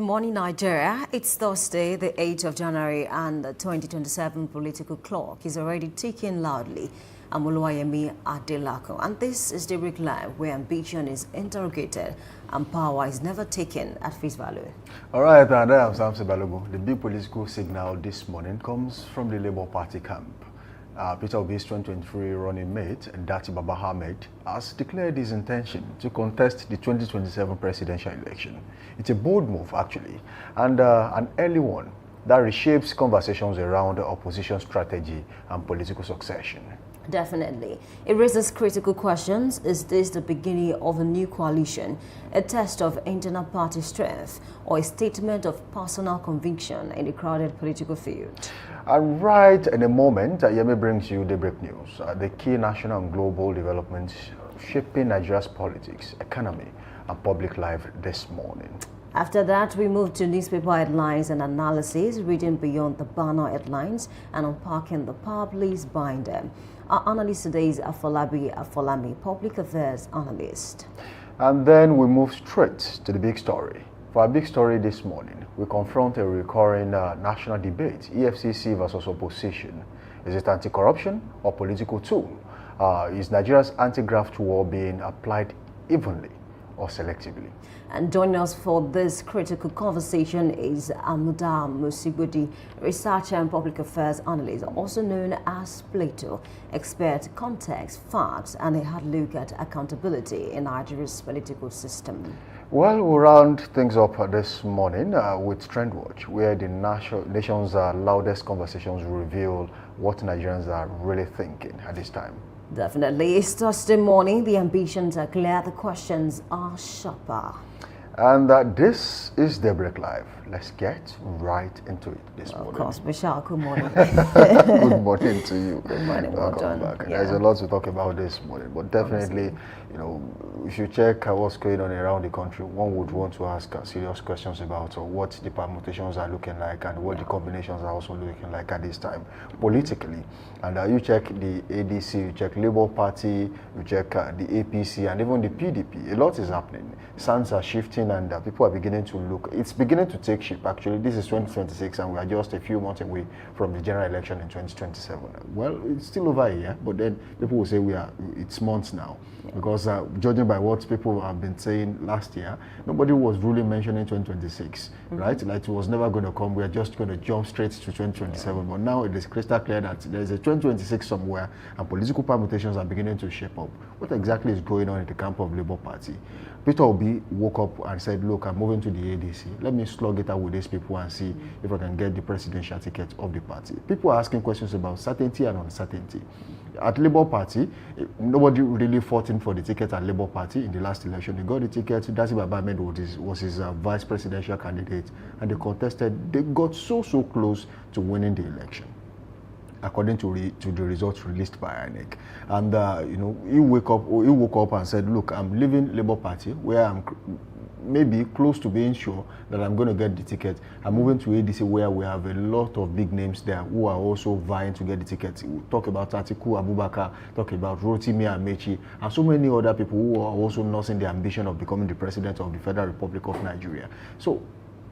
morning, Nigeria. It's Thursday, the 8th of January, and the 2027 political clock is already ticking loudly. I'm Oluwayemi Adelako, and this is Daybreak Live, where ambition is interrogated and power is never taken at face value. All right, and I'm Samson Balogun. The big political signal this morning comes from the Labour Party camp. Peter Obi's 2023 running mate, Dati Baba Ahmed, has declared his intention to contest the 2027 presidential election. It's a bold move, actually, and an early one that reshapes conversations around the opposition strategy and political succession. Definitely. It raises critical questions. Is this the beginning of a new coalition, a test of internal party strength, or a statement of personal conviction in the crowded political field? And right in a moment, Yemi brings you Daybreak News, the key national and global developments shaping Nigeria's politics, economy, and public life this morning. After that, we move to newspaper headlines and analysis, reading beyond the banner headlines and unpacking the power plays behind them. Our analyst today is Afolabi, public affairs analyst. And then we move straight to the big story. For our big story this morning, we confront a recurring national debate, EFCC versus opposition. Is it anti-corruption or political tool? Is Nigeria's anti-graft war being applied evenly or selectively? And joining us for this critical conversation is Amuda Musibudi, researcher and public affairs analyst, also known as Plato, expert context, facts, and a hard look at accountability in Nigeria's political system. Well, we'll round things up this morning with Trendwatch, where the nation's loudest conversations reveal what Nigerians are really thinking at this time. Definitely. It's Thursday morning. The ambitions are clear. The questions are sharper. And this is Daybreak Live. Let's get right into it this morning. Of course, Michelle, good morning. Good morning to you. Good morning, welcome back. Yeah. There's a lot to talk about this morning, but definitely, you know, if you check what's going on around the country, one would want to ask serious questions about what the permutations are looking like and what the combinations are also looking like at this time politically. And you check the ADC, you check Labour Party, you check the APC, and even the PDP. A lot is happening. Sands are shifting, and people are beginning to look. It's beginning to take shape. Actually, this is 2026, and we are just a few months away from the general election in 2027. Well, it's still over a year, but then people will say it's months now, because judging by what people have been saying last year, nobody was really mentioning 2026, right? Like, it was never going to come. We are just going to jump straight to 2027. But now it is crystal clear that there is a 2026 somewhere, and political permutations are beginning to shape up. What exactly is going on in the camp of Labour Party? Peter Obi woke up and said, look, I'm moving to the ADC. Let me slug it out with these people and see if I can get the presidential ticket of the party. People are asking questions about certainty and uncertainty. At Labour Party, nobody really fought in for the ticket at Labour Party in the last election. They got the ticket. Dati Baba Ahmed was his vice presidential candidate, and they contested. They got so close to winning the election, according to the results released by INEC. And you know, he woke up and said, look, I'm leaving Labour Party, where I'm maybe close to being sure that I'm going to get the ticket. I'm moving to ADC, where we have a lot of big names there who are also vying to get the ticket. We'll talk about Atiku Abubakar, talk about Rotimi Amechi, and so many other people who are also nursing the ambition of becoming the president of the Federal Republic of Nigeria. So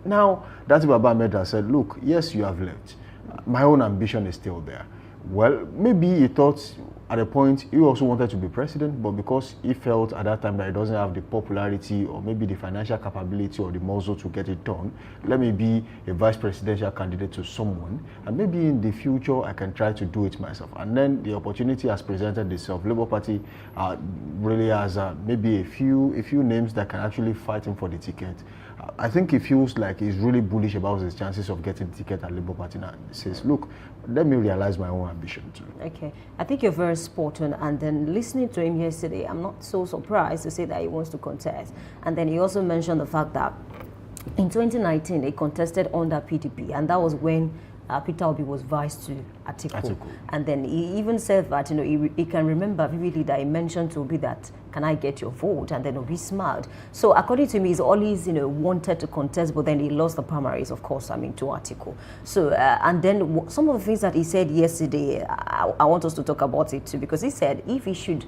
now Dati Baba Ahmed has said, look, yes, you have left. My own ambition is still there. Well, maybe he thought at a point he also wanted to be president, but because he felt at that time that he doesn't have the popularity or maybe the financial capability or the muscle to get it done, let me be a vice presidential candidate to someone, and maybe in the future I can try to do it myself. And then the opportunity has presented itself. Labour Party really has maybe a few names that can actually fight him for the ticket. I think he feels like he's really bullish about his chances of getting the ticket at Labour Party now. He says, look, let me realize my own ambition too. Okay. I think you're very spot on. And then listening to him yesterday, I'm not so surprised to say that he wants to contest. And then he also mentioned the fact that in 2019, he contested under PDP. And that was when Peter Obi was vice to Atiku. And then he even said that, you know, he can remember vividly that he mentioned to Obi that can I get your vote? And then he smiled. So according to me, he's always, wanted to contest, but then he lost the primaries, of course, to Atiku. So, and then some of the things that he said yesterday, I want us to talk about it too, because he said if he should,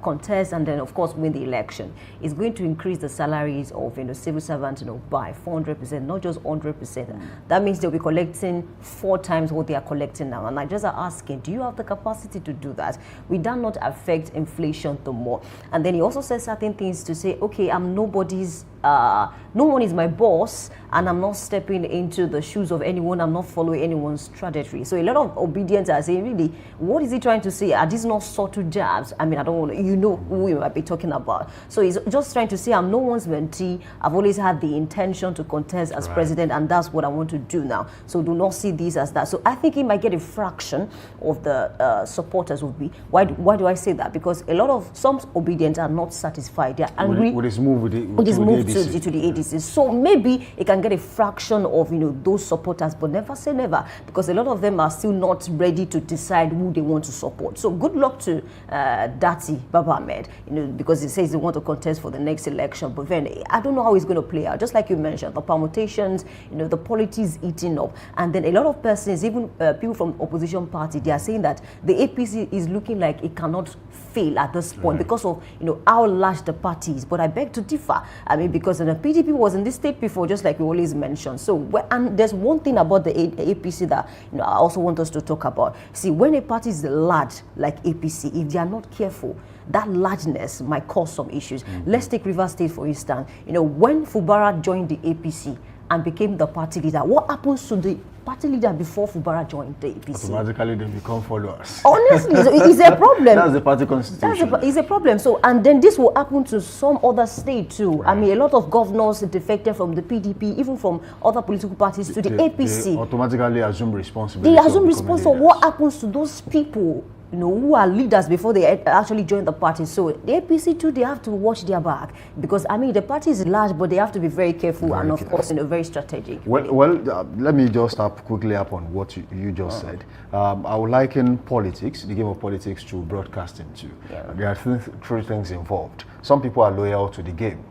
contest and then, of course, win the election, he's going to increase the salaries of, civil servants, by 400%, not just 100%. That means they'll be collecting 4 times what they are collecting now. And I just are asking, do you have the capacity to do that? Will that not affect inflation the more? And then he also said certain things to say, okay, I'm nobody's, no one is my boss, and I'm not stepping into the shoes of anyone. I'm not following anyone's trajectory. So a lot of obedience are saying, really, what is he trying to say? Are these not subtle jabs? I mean, I don't want to, who we might be talking about. So he's just trying to say, I'm no one's mentee. I've always had the intention to contest as president, and that's what I want to do now. So do not see this as that. So I think he might get a fraction of the supporters would be. Why do I say that? Because a lot of some obedience are not satisfied. They're angry with his move with his move to the ADC. So maybe it can get a fraction of those supporters, but never say never, because a lot of them are still not ready to decide who they want to support. So good luck to Dati Baba Ahmed, because he says they want to contest for the next election. But then I don't know how it's going to play out. Just like you mentioned, the permutations, the politics eating up, and then a lot of persons, even people from opposition party, they are saying that the APC is looking like it cannot fail at this point because of how large the party is. But I beg to differ. I mean, because the PDP was in this state before, just like we always mention. So, and there's one thing about the APC that I also want us to talk about. See, when a party is large like APC, if they are not careful, that largeness might cause some issues. Let's take Rivers State for instance. When Fubara joined the APC and became the party leader, what happens to the party leader before Fubara joined the APC? Automatically they become followers. Honestly, it's a problem. That's the party constitution. It's a problem. So, and then this will happen to some other state too. I mean, a lot of governors defected from the PDP, even from other political parties to the APC. They automatically assume responsibility. They assume responsibility for what happens to those people, who are leaders before they actually join the party. So the APC too, they have to watch their back, because I mean the party is large, but they have to be very careful and of course very strategic. Well, let me just quickly up on what you just said. I would liken politics, the game of politics, to broadcasting too. There are three things involved. Some people are loyal to the game.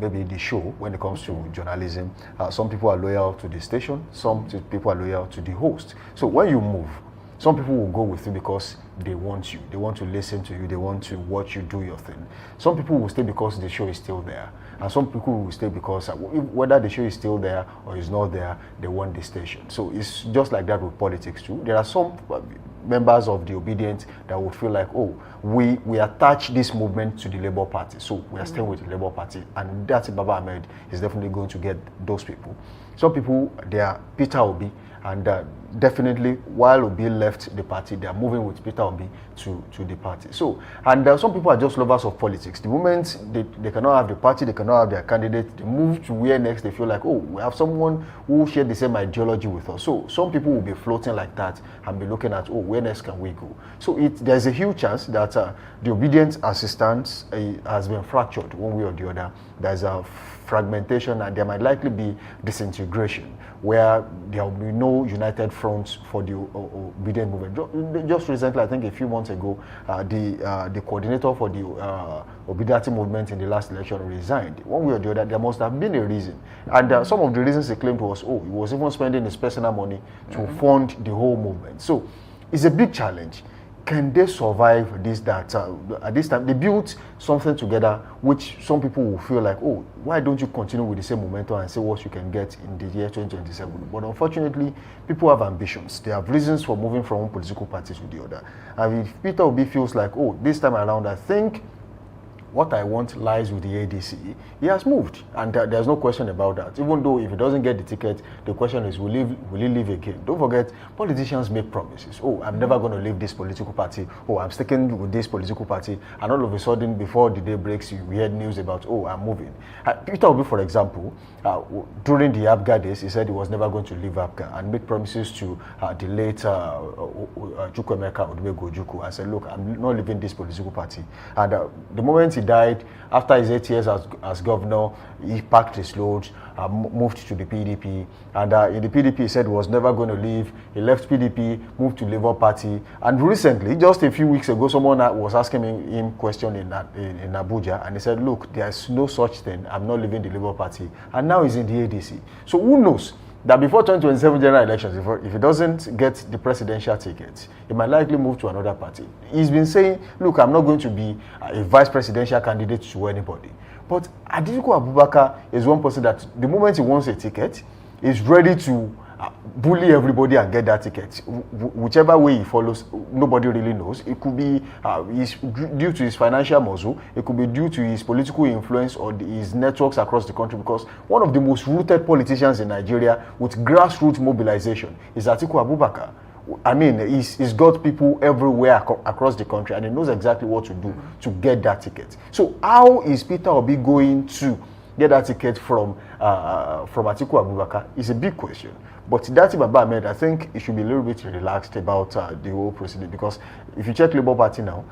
Maybe the show when it comes to journalism. Some people are loyal to the station. Some people are loyal to the host. So when you move, some people will go with you because they want you. They want to listen to you. They want to watch you do your thing. Some people will stay because the show is still there. And some people will stay because whether the show is still there or is not there, they want the station. So it's just like that with politics too. There are some members of the obedient that would feel like, oh, we attach this movement to the Labour Party. So we are staying with the Labour Party. And that's Baba Ahmed is definitely going to get those people. Some people, they are Peter Obi. And definitely, while Obi left the party, they are moving with Peter Obi to the party. So, and some people are just lovers of politics. The moment they cannot have the party, they cannot have their candidate, they move to where next they feel like, oh, we have someone who shares the same ideology with us. So some people will be floating like that and be looking at, oh, where next can we go? So there's a huge chance that the obedient assistance has been fractured one way or the other. There's a fragmentation, and there might likely be disintegration, where there will be no united front for the obedient movement. Just recently, I think a few months ago, the coordinator for the obedient movement in the last election resigned. One way or the other, there must have been a reason. And some of the reasons he claimed was, oh, he was even spending his personal money to fund the whole movement. So it's a big challenge. Can they survive this, that at this time? They built something together which some people will feel like, oh, why don't you continue with the same momentum and see what you can get in the year 2027? But unfortunately, people have ambitions. They have reasons for moving from one political party to the other. And if Peter Obi feels like, oh, this time around, I think what I want lies with the ADC, he has moved, and there's no question about that. Even though if he doesn't get the ticket, the question is, will he leave again? Don't forget, politicians make promises. Oh, I'm never going to leave this political party. Oh, I'm sticking with this political party. And all of a sudden, before the day breaks, we heard news about, oh, I'm moving. Peter Obi, for example, during the APGA days, he said he was never going to leave APGA and made promises to the late Chukwemeka Odumegwu Ojukwu and said, look, I'm not leaving this political party. And the moment he died, after his 8 years as governor, he packed his loads, moved to the PDP, and in the PDP he said he was never going to leave. He left PDP, moved to Labour Party, and recently, just a few weeks ago, someone was asking him question in Abuja, and he said, look, there's no such thing, I'm not leaving the Labour Party, and now he's in the ADC. So who knows that before 2027 general elections, if he doesn't get the presidential ticket, he might likely move to another party. He's been saying, look, I'm not going to be a vice presidential candidate to anybody. But Atiku Abubakar is one person that the moment he wants a ticket, is ready to bully everybody and get that ticket. Whichever way he follows, nobody really knows. It could be due to his financial muscle, it could be due to his political influence or his networks across the country, because one of the most rooted politicians in Nigeria with grassroots mobilization is Atiku Abubakar. I mean, he's got people everywhere across the country, and he knows exactly what to do to get that ticket. So how is Peter Obi going to get that ticket from Atiku Abubakar is a big question. But Dati Baba Ahmed, I think he should be a little bit relaxed about the whole proceeding, because if you check Labour Party now,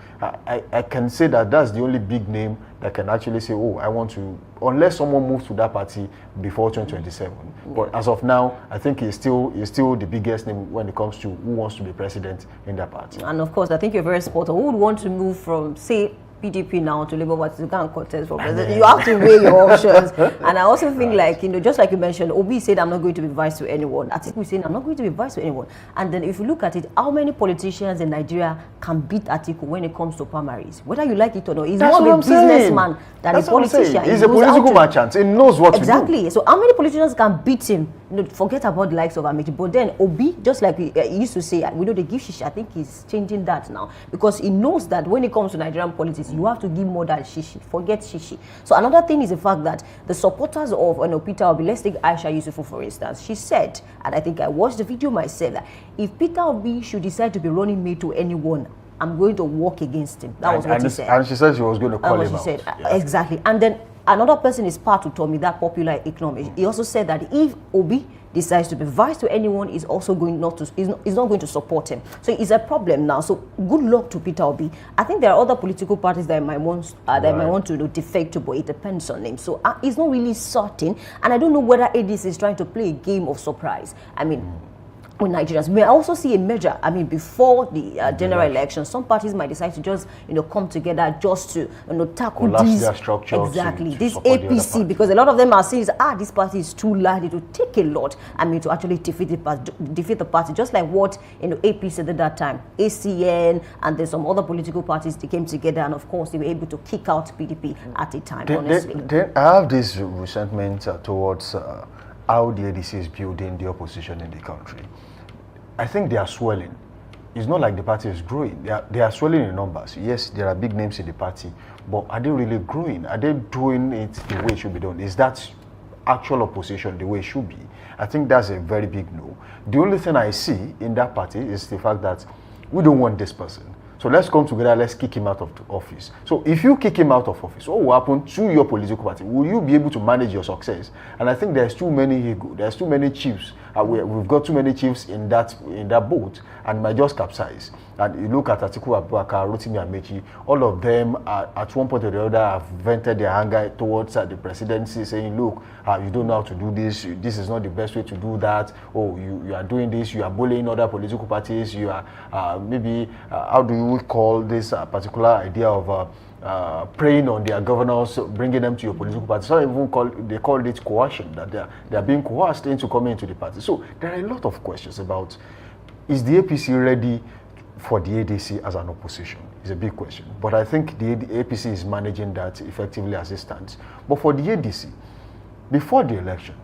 I can say that that's the only big name that can actually say, oh, I want to, unless someone moves to that party before 2027. But as of now, I think he's still the biggest name when it comes to who wants to be president in that party. And of course, I think you're very spot on. Who would want to move from, say, PDP now to Labour Party to go and contest for president? You have to weigh your options. And I also think, like, just like you mentioned, Obi said, I'm not going to be vice to anyone. I think we're saying, I'm not going to be vice to anyone. And then if you look at it, how many politicians in Nigeria can beat Atiku when it comes to primaries? Whether you like it or not, he's more of a businessman than a politician. He's a political merchant. He knows what to do. Exactly. So how many politicians can beat him? Forget about the likes of Amiti. But then Obi, just like he used to say, we know they give shishi. I think he's changing that now, because he knows that when it comes to Nigerian politics, you have to give more than shishi. Forget shishi. So another thing is the fact that the supporters of Peter Obi, let's take Aisha Yusufu for instance, she said, and I think I watched the video myself, that if Peter Obi should decide to be running mate to anyone, I'm going to walk against him. That was what he said. And she said she was going to call him out. Said, exactly. And then another person is Patu Tomi, that popular economist. He also said that if Obi decides to be vice to anyone, is also going is not going to support him. So it's a problem now. So good luck to Peter Obi. I think there are other political parties that might want to defect to, but it depends on him. So it's not really certain, and I don't know whether ADC is trying to play a game of surprise. I mean, with Nigerians, we also see a measure. I mean, before the general election, some parties might decide to just come together just to tackle these their structure exactly to this APC, because a lot of them are saying this party is too large to take a lot. I mean, to actually defeat the party, just like what APC did at that time. ACN and there's some other political parties, they came together, and of course they were able to kick out PDP at a time. Honestly, I have this resentment towards how the ADC is building the opposition in the country. I think they are swelling. It's not like the party is growing. They are swelling in numbers. Yes, there are big names in the party, but are they really growing? Are they doing it the way it should be done? Is that actual opposition the way it should be? I think that's a very big no. The only thing I see in that party is the fact that we don't want this person. So let's come together, let's kick him out of the office. So if you kick him out of office, what will happen to your political party? Will you be able to manage your success? And I think there's too many ego, there's too many chiefs. We've got too many chiefs in that boat, and might just capsize. And you look at Atiku Abubakar, Rotimi Amechi, all of them at one point or the other have vented their anger towards the presidency, saying, look, you don't know how to do this, this is not the best way to do that, oh, you are doing this, you are bullying other political parties, you are how do you call this particular idea of preying on their governors, bringing them to your political party. Some even they call it coercion, that they are being coerced into coming into the party. So there are a lot of questions about, is the APC ready for the ADC as an opposition? It's a big question. But I think the APC is managing that effectively as it stands. But for the ADC, before the election,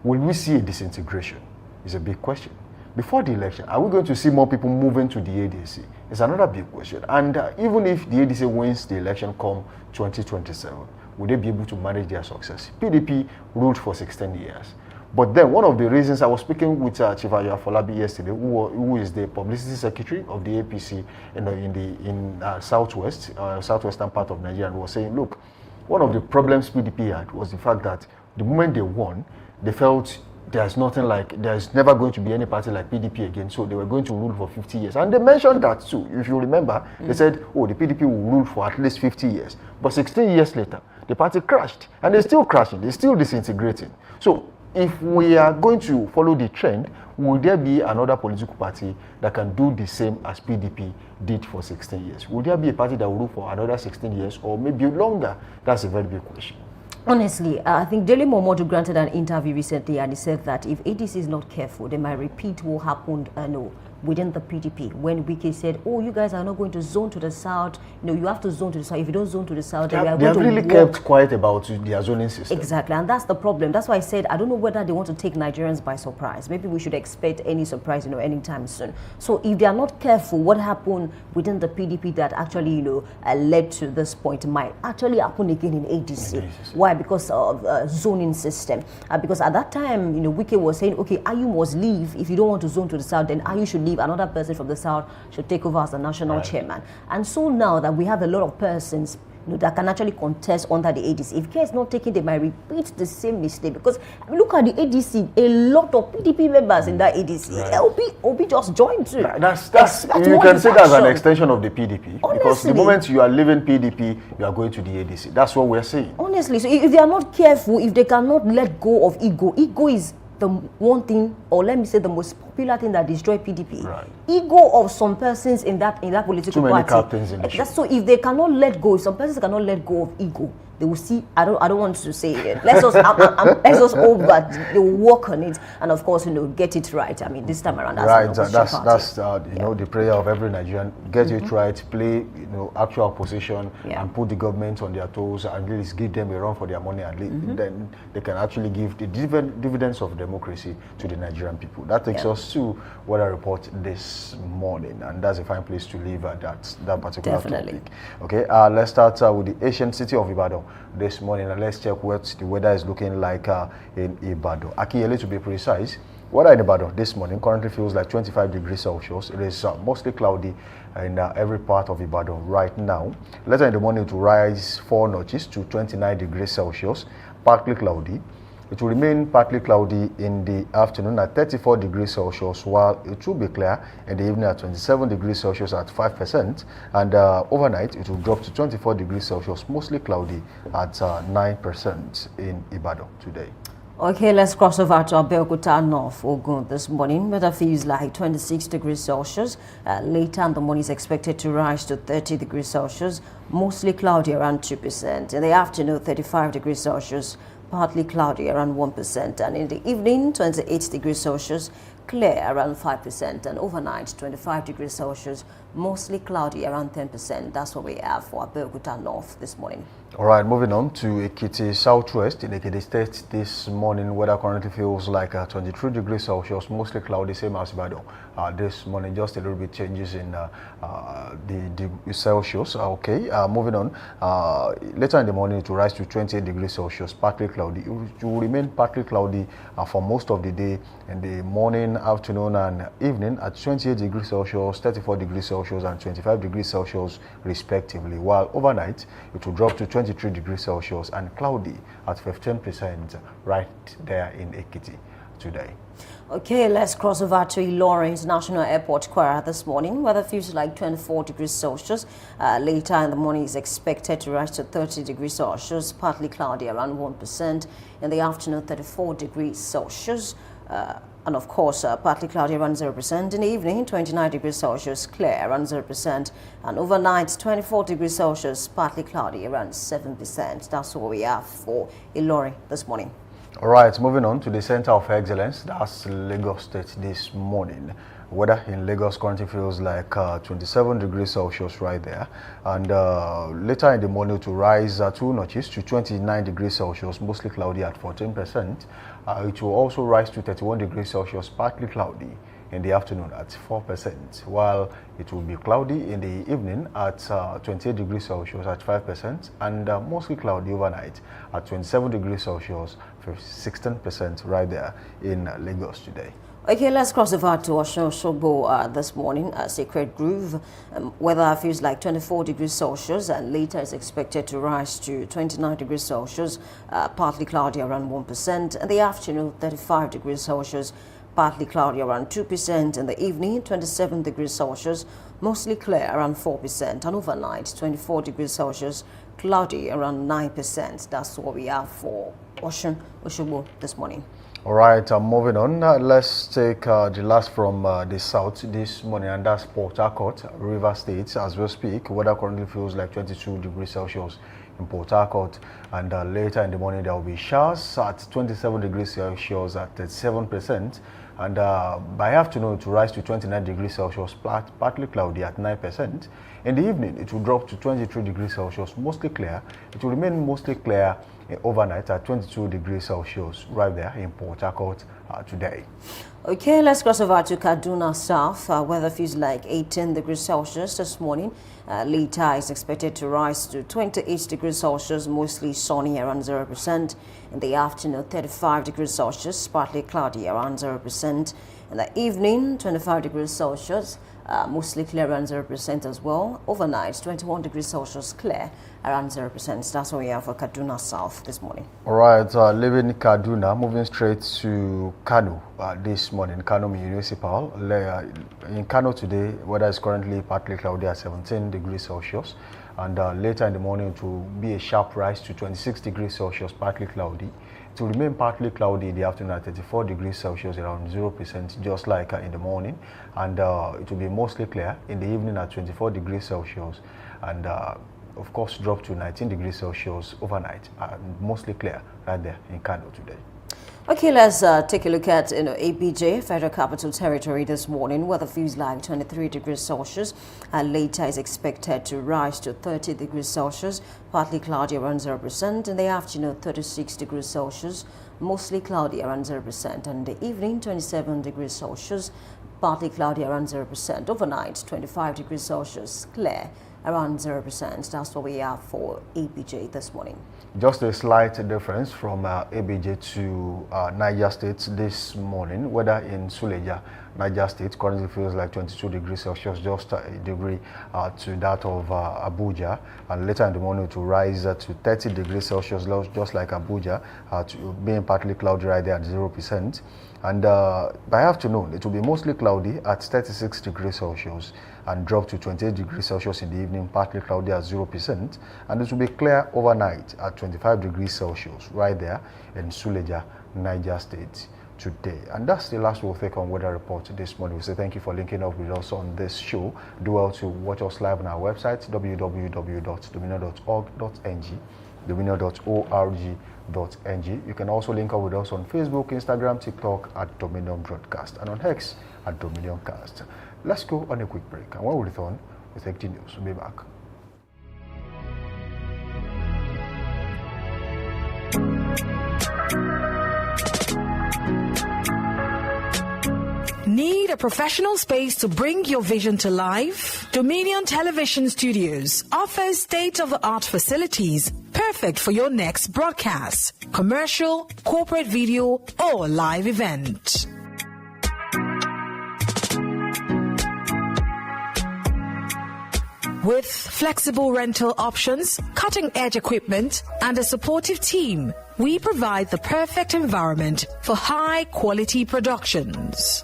will we see a disintegration? It's a big question. Before the election, are we going to see more people moving to the ADC? It's another big question. And even if the ADC wins the election come 2027, will they be able to manage their success? PDP ruled for 16 years. But then one of the reasons, I was speaking with Chief Ayo Afolabi yesterday, who is the publicity secretary of the APC in southwestern part of Nigeria, and was saying, look, one of the problems PDP had was the fact that the moment they won, they felt there's nothing like, there's never going to be any party like PDP again, so they were going to rule for 50 years. And they mentioned that too. If you remember, they said, oh, the PDP will rule for at least 50 years. But 16 years later, the party crashed. And they're still crashing, they're still disintegrating. So if we are going to follow the trend, will there be another political party that can do the same as PDP did for 16 years? Will there be a party that will rule for another 16 years or maybe longer? That's a very big question. Honestly, I think Dele Momodu granted an interview recently and he said that if ADC is not careful, they might repeat what happened within the PDP when Wike said, oh, you guys are not going to zone to the south. You have to zone to the south. If you don't zone to the south, then we are going to They have really kept quiet about their zoning system. Exactly, and that's the problem. That's why I said I don't know whether they want to take Nigerians by surprise. Maybe we should expect any surprise, anytime soon. So if they are not careful, what happened within the PDP that actually, led to this point might actually happen again in ADC. Why? Because of zoning system. Because at that time, Wike was saying, okay, Ayu must leave. If you don't want to zone to the south, then Ayu should leave. Another person from the south should take over as the national chairman. And so now that we have a lot of persons that can actually contest under the ADC, if care is not taken, they might repeat the same mistake. Because look at the ADC, a lot of PDP members in that ADC. Obi just joined too. That's you can say that's an extension of the PDP. Honestly, because the moment you are leaving PDP, you are going to the ADC. That's what we're saying. Honestly, so if they are not careful, if they cannot let go of ego is the one thing, or let me say the most popular thing that destroy PDP. Right. Ego of some persons in that political Too many party. captains in the ship. So if they cannot let go, if some persons cannot let go of ego, they will see. I don't want to say it. Let's just let's just hope that they will work on it and of course get it right. I mean, this time around, that's the prayer of every Nigerian. Get it right, play actual opposition and put the government on their toes and at least give them a run for their money and then they can actually give the dividends of democracy to the Nigerian people. That takes us to what I report this morning, and that's a fine place to leave at that particular topic. Okay, let's start with the ancient city of Ibadan this morning, and let's check what the weather is looking like in Ibadan. Akiyele, to be precise. Weather in Ibadan this morning currently feels like 25 degrees Celsius. It is mostly cloudy in every part of Ibadan right now. Later in the morning, it will rise 4 notches to 29 degrees Celsius, partly cloudy. It will remain partly cloudy in the afternoon at 34 degrees Celsius, while it will be clear in the evening at 27 degrees Celsius at 5%, and overnight it will drop to 24 degrees Celsius, mostly cloudy at 9% in Ibadan today. Okay, let's cross over to Abeokuta, North Ogun this morning. Weather feels like 26 degrees Celsius. Later in the morning is expected to rise to 30 degrees Celsius, mostly cloudy around 2%. In the afternoon, 35 degrees Celsius, partly cloudy around 1%. And in the evening, 28 degrees Celsius, clear around 5%. And overnight, 25 degrees Celsius, mostly cloudy around 10%. That's what we have for Abeokuta North this morning. All right, moving on to Ekiti Southwest in Ekiti State this morning. Weather currently feels like 23 degrees Celsius, mostly cloudy, same as Ibadan. This morning, just a little bit changes in the Celsius. Okay, moving on. Later in the morning, it will rise to 28 degrees Celsius, partly cloudy. It will remain partly cloudy for most of the day in the morning, afternoon, and evening at 28 degrees Celsius, 34 degrees Celsius, and 25 degrees Celsius, respectively. While overnight, it will drop to 23 degrees Celsius and cloudy at 15% right there in Ekiti today. Okay, let's cross over to Ilorin International Airport, Kwara this morning. Weather feels like 24 degrees Celsius. Later in the morning is expected to rise to 30 degrees Celsius, partly cloudy around 1%. In the afternoon, 34 degrees Celsius. And of course, partly cloudy around 0%. In the evening, 29 degrees Celsius, clear around 0%. And overnight, 24 degrees Celsius, partly cloudy around 7%. That's what we have for Ilorin this morning. All right, moving on to the Center of Excellence. That's Lagos State this morning. Weather in Lagos currently feels like 27 degrees Celsius right there. And later in the morning to rise 2 notches to 29 degrees Celsius, mostly cloudy at 14%. It will also rise to 31 degrees Celsius, partly cloudy in the afternoon at 4%, while it will be cloudy in the evening at 28 degrees Celsius at 5%, and mostly cloudy overnight at 27 degrees Celsius for 16% right there in Lagos today. Okay, let's cross over to Oshobo this morning. Sacred Grove, weather feels like 24 degrees Celsius and later is expected to rise to 29 degrees Celsius, partly cloudy around 1%. In the afternoon, 35 degrees Celsius, partly cloudy around 2%. In the evening, 27 degrees Celsius, mostly clear around 4%. And overnight, 24 degrees Celsius, cloudy around 9%. That's what we have for Oshobo this morning. All right, moving on. Let's take the last from the south this morning, and that's Port Harcourt, River State. As we speak, weather currently feels like 22 degrees Celsius in Port Harcourt, and later in the morning there will be showers at 27 degrees Celsius at 37%, and by afternoon it will rise to 29 degrees Celsius, partly cloudy at 9%. In the evening, it will drop to 23 degrees Celsius, mostly clear. It will remain mostly clear overnight at 22 degrees Celsius right there in Port Harcourt today. Okay, let's cross over to Kaduna South. Weather feels like 18 degrees Celsius this morning. Later is expected to rise to 28 degrees Celsius, mostly sunny around 0%. In the afternoon, 35 degrees Celsius, partly cloudy around 0%. In the evening, 25 degrees Celsius, mostly clear around 0% as well. Overnight, 21 degrees Celsius, clear around 0%. That's what we have for Kaduna South this morning. All right, leaving Kaduna, moving straight to Kano this morning, Kano Municipal. In Kano today, weather is currently partly cloudy at 17 degrees Celsius. And later in the morning, it will be a sharp rise to 26 degrees Celsius, partly cloudy. It will remain partly cloudy in the afternoon at 34 degrees Celsius, around 0%, just like in the morning. And it will be mostly clear in the evening at 24 degrees Celsius. And of course, drop to 19 degrees Celsius overnight. Mostly clear right there in Kano today. Okay, let's take a look at ABJ, Federal Capital Territory this morning. Weather feels like 23 degrees Celsius and later is expected to rise to 30 degrees Celsius, partly cloudy around 0%. In the afternoon, 36 degrees Celsius, mostly cloudy around 0%. And in the evening, 27 degrees Celsius, partly cloudy around 0%. Overnight, 25 degrees Celsius, clear around 0%. That's what we have for ABJ this morning. Just a slight difference from ABJ to Niger State this morning. Weather in Suleja, Niger State, currently feels like 22 degrees Celsius, just a degree to that of Abuja. And later in the morning to rise to 30 degrees Celsius, just like Abuja, to being partly cloudy right there at 0%. And by afternoon, it will be mostly cloudy at 36 degrees Celsius and drop to 28 degrees Celsius in the evening, partly cloudy at 0%. And it will be clear overnight at 25 degrees Celsius right there in Suleja, Niger State today. And that's the last we'll take on weather report this morning. We say thank you for linking up with us on this show. Do well to watch us live on our website, www.dominion.org.ng, dominion.org.ng. You can also link up with us on Facebook, Instagram, TikTok at Dominion Broadcast, and on X at Dominion Cast. Let's go on a quick break, and when we return, we take the news. We'll be back. Need a professional space to bring your vision to life? Dominion Television Studios offers state-of-the-art facilities perfect for your next broadcast, commercial, corporate video, or live event. With flexible rental options, cutting-edge equipment, and a supportive team, we provide the perfect environment for high-quality productions.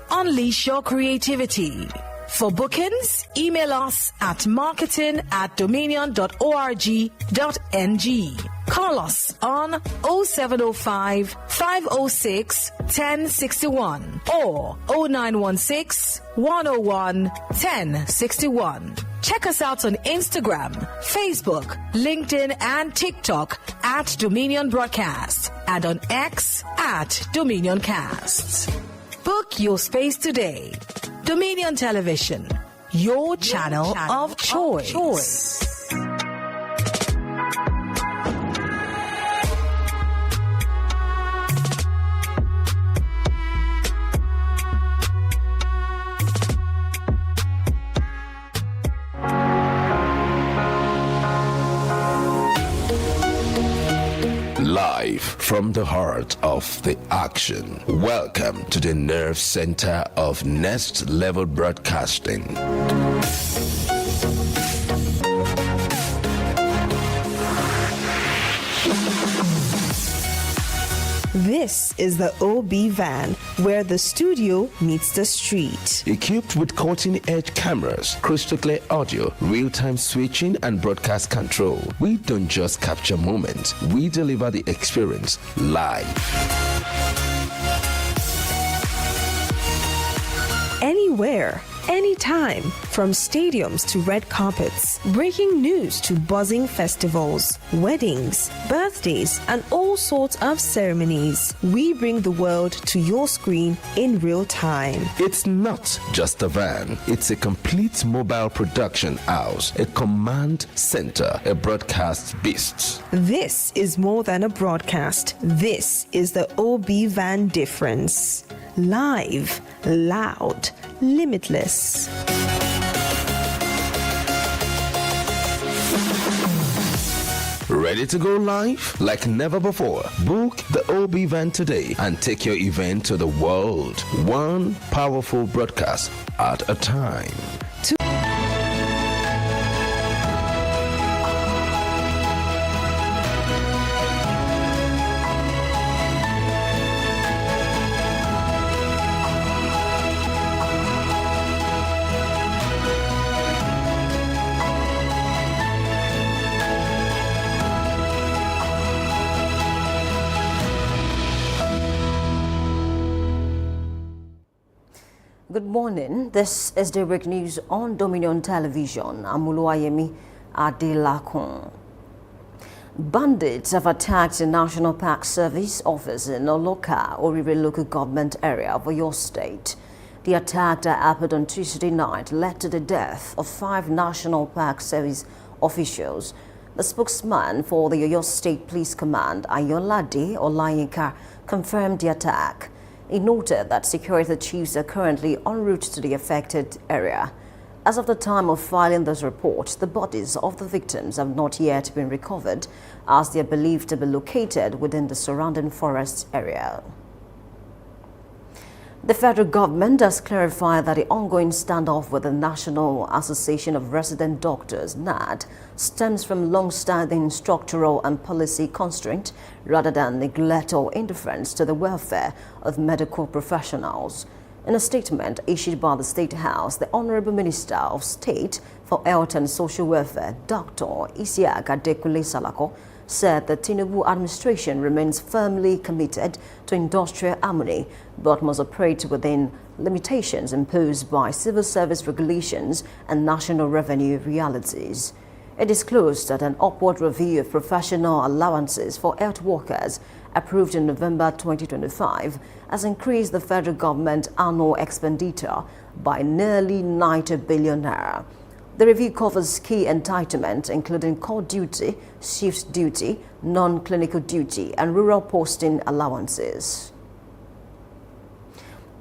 Unleash your creativity. For bookings, email us at marketing@dominion.org.ng. Call us on 0705 506 1061 or 0916 101 1061. Check us out on Instagram, Facebook, LinkedIn, and TikTok at Dominion Broadcast and on X at Dominion Cast. Book your space today. Dominion Television, your channel of choice. Live from the heart of the action. Welcome to the nerve center of Next Level Broadcasting. This is the OB van, where the studio meets the street. Equipped with cutting-edge cameras, crystal clear audio, real-time switching, and broadcast control, we don't just capture moments, we deliver the experience live. Anywhere, anytime, from stadiums to red carpets, breaking news to buzzing festivals, weddings, birthdays, and all sorts of ceremonies. We bring the world to your screen in real time. It's not just a van, it's a complete mobile production house, a command center, a broadcast beast. This is more than a broadcast. This is the OB van difference. Live, loud, limitless. Ready to go live? Like never before. Book the OB van today and take your event to the world. One powerful broadcast at a time. Good morning. This is Daybreak News on Dominion Television. I'm Oluwayemi Adelakun. Bandits have attacked the National Park Service office in Oloka, Orire local government area of Oyo State. The attack that happened on Tuesday night led to the death of 5 National Park Service officials. The spokesman for the Oyo State Police Command, Ayolade Olayinka, confirmed the attack. He noted that security chiefs are currently en route to the affected area. As of the time of filing this report, the bodies of the victims have not yet been recovered, as they are believed to be located within the surrounding forest area. The federal government has clarified that the ongoing standoff with the National Association of Resident Doctors, NAD, stems from long-standing structural and policy constraint rather than neglect or indifference to the welfare of medical professionals. In a statement issued by the State House, the Honorable Minister of State for Health and Social Welfare, Dr. Isiaka Adekule Salako, said the Tinubu administration remains firmly committed to industrial harmony, but must operate within limitations imposed by civil service regulations and national revenue realities. It disclosed that an upward review of professional allowances for health workers approved in November 2025 has increased the federal government annual expenditure by nearly 90 billion naira. The review covers key entitlements, including core duty, shift duty, non-clinical duty, and rural posting allowances.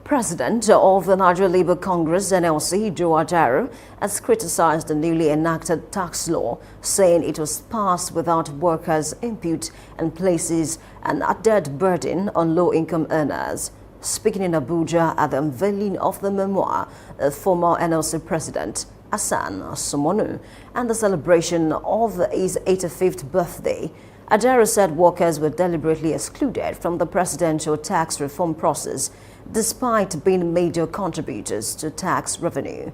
President of the Nigeria Labour Congress, NLC, Joe Ajaero, has criticized the newly enacted tax law, saying it was passed without workers' input and places an added burden on low-income earners. Speaking in Abuja at the unveiling of the memoir of former NLC President Hassan Sumonu and the celebration of his 85th birthday, Ajaero said workers were deliberately excluded from the presidential tax reform process despite being major contributors to tax revenue.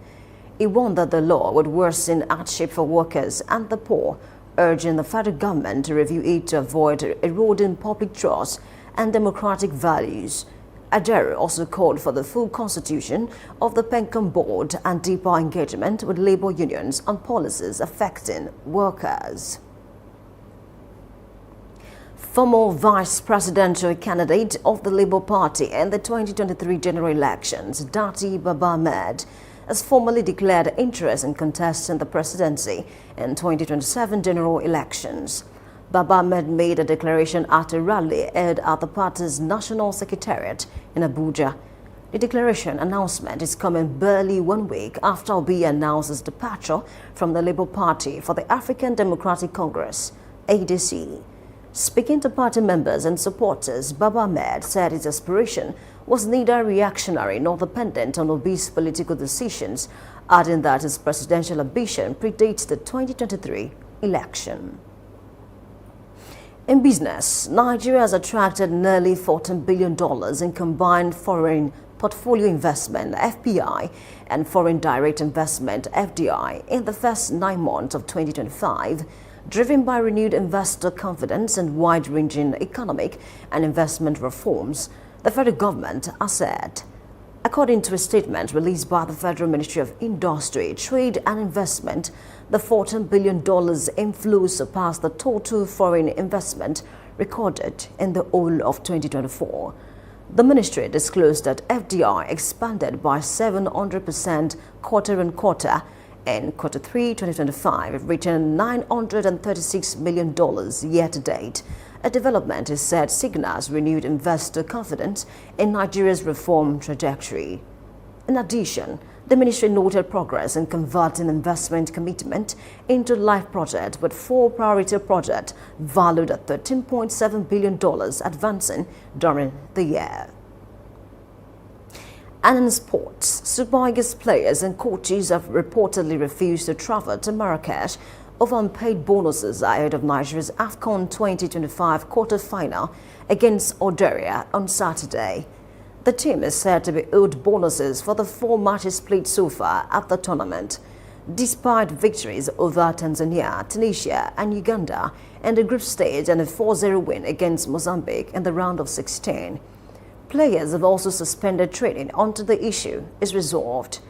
He warned that the law would worsen hardship for workers and the poor, urging the federal government to review it to avoid eroding public trust and democratic values. Ajaero also called for the full constitution of the Pencom Board and deeper engagement with labor unions on policies affecting workers. Former vice presidential candidate of the Labour Party in the 2023 general elections, Dati Baba Ahmed, has formally declared interest in contesting the presidency in 2027 general elections. Baba Ahmed made a declaration at a rally held at the party's national secretariat in Abuja. The declaration announcement is coming barely 1 week after Obi announced his departure from the Labour Party for the African Democratic Congress, ADC. Speaking to party members and supporters, Baba Ahmed said his aspiration was neither reactionary nor dependent on Obi's political decisions, adding that his presidential ambition predates the 2023 election. In business, Nigeria has attracted nearly $14 billion in combined foreign portfolio investment (FPI) and foreign direct investment (FDI) in the first 9 months of 2025, driven by renewed investor confidence and wide-ranging economic and investment reforms, the federal government has said. According to a statement released by the Federal Ministry of Industry, Trade and Investment, the $14 billion inflow surpassed the total foreign investment recorded in the whole of 2024. The ministry disclosed that FDI expanded by 700% quarter-on-quarter in Q3 2025, reaching $936 million year-to-date. A development is said signals renewed investor confidence in Nigeria's reform trajectory. In addition, the ministry noted progress in converting investment commitment into live projects, with 4 priority projects valued at $13.7 billion advancing during the year. And in sports, Super Eagles players and coaches have reportedly refused to travel to Marrakesh over unpaid bonuses ahead of Nigeria's AFCON 2025 quarter-final against Algeria on Saturday. The team is said to be owed bonuses for the 4 matches played so far at the tournament. Despite victories over Tanzania, Tunisia and Uganda in the group stage and a 4-0 win against Mozambique in the round of 16, players have also suspended training until the issue is resolved.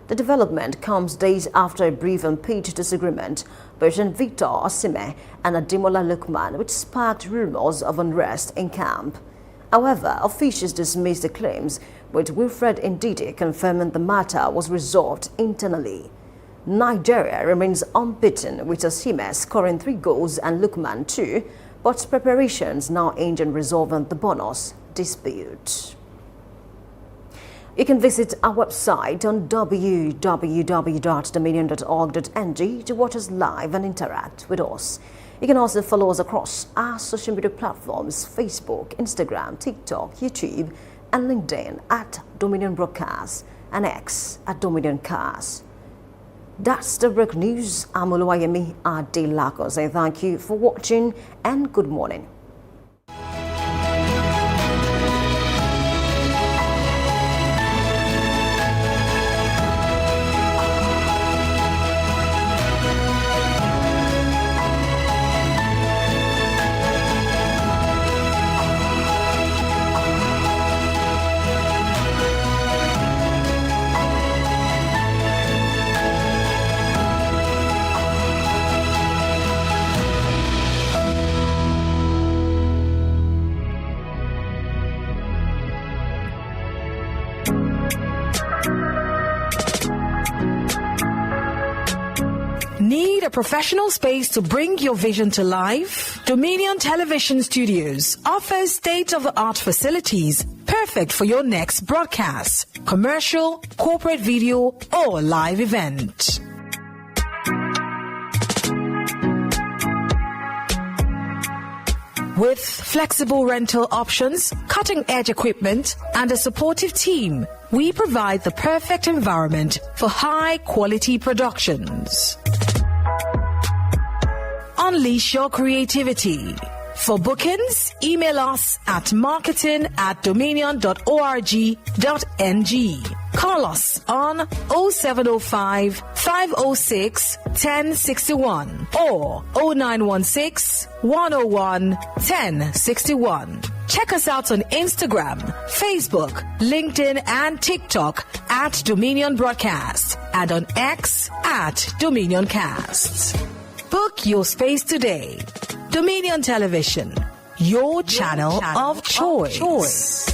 The development comes days after a brief and pitch disagreement between Victor Osimhen and Ademola Lookman, which sparked rumors of unrest in camp. However, officials dismissed the claims, with Wilfred Ndidi confirming the matter was resolved internally. Nigeria remains unbeaten, with Osimhen scoring 3 goals and Lookman 2, but preparations now aim at resolving the bonus dispute. You can visit our website on www.dominion.org.ng to watch us live and interact with us. You can also follow us across our social media platforms: Facebook, Instagram, TikTok, YouTube, and LinkedIn at Dominion Broadcast and X at Dominion Cast. That's the break news. I'm Oluwayemi Adelako saying thank you for watching and good morning. Need a professional space to bring your vision to life? Dominion Television Studios offers state-of-the-art facilities perfect for your next broadcast, commercial, corporate video, or live event. With flexible rental options, cutting-edge equipment, and a supportive team, we provide the perfect environment for high-quality productions. Unleash your creativity. For bookings, email us at marketing@dominion.org.ng. Call us on 0705 506 1061 or 0916 101 1061. Check us out on Instagram, Facebook, LinkedIn, and TikTok at Dominion Broadcast and on X at Dominion Cast. Book your space today. Dominion Television, your channel of choice.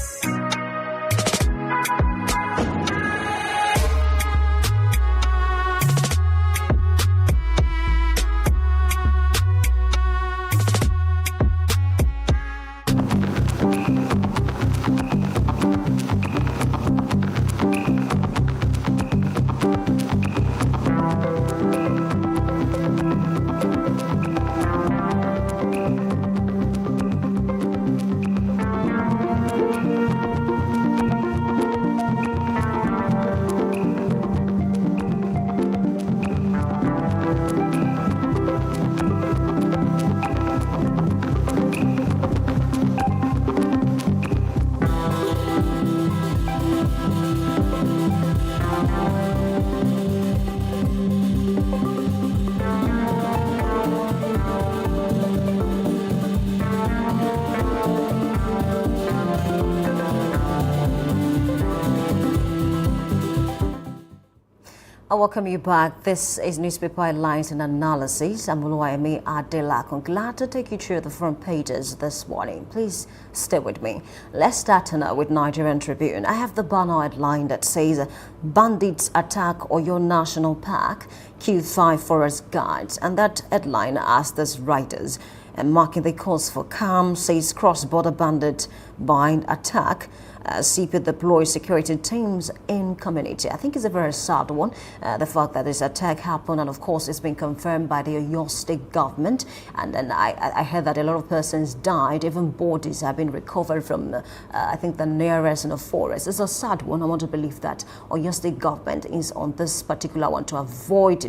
I welcome you back. This is Newspaper Headlines and Analysis. I'm Oluwayemi Adelakun. Glad to take you through the front pages this morning. Please stay with me. Let's start now with Nigerian Tribune. I have the banner headline that says, Bandits attack Oyo National Park, kill 5 forest guards. And that headline asks us writers, and marking the course for calm, says cross-border bandit bind attack. CP deploys security teams in community. I think it's a very sad one, the fact that this attack happened, and of course it's been confirmed by the Oyo State government. And then I heard that a lot of persons died, even bodies have been recovered from, I think, the nearest forest. It's a sad one. I want to believe that Oyo State government is on this particular one to avoid,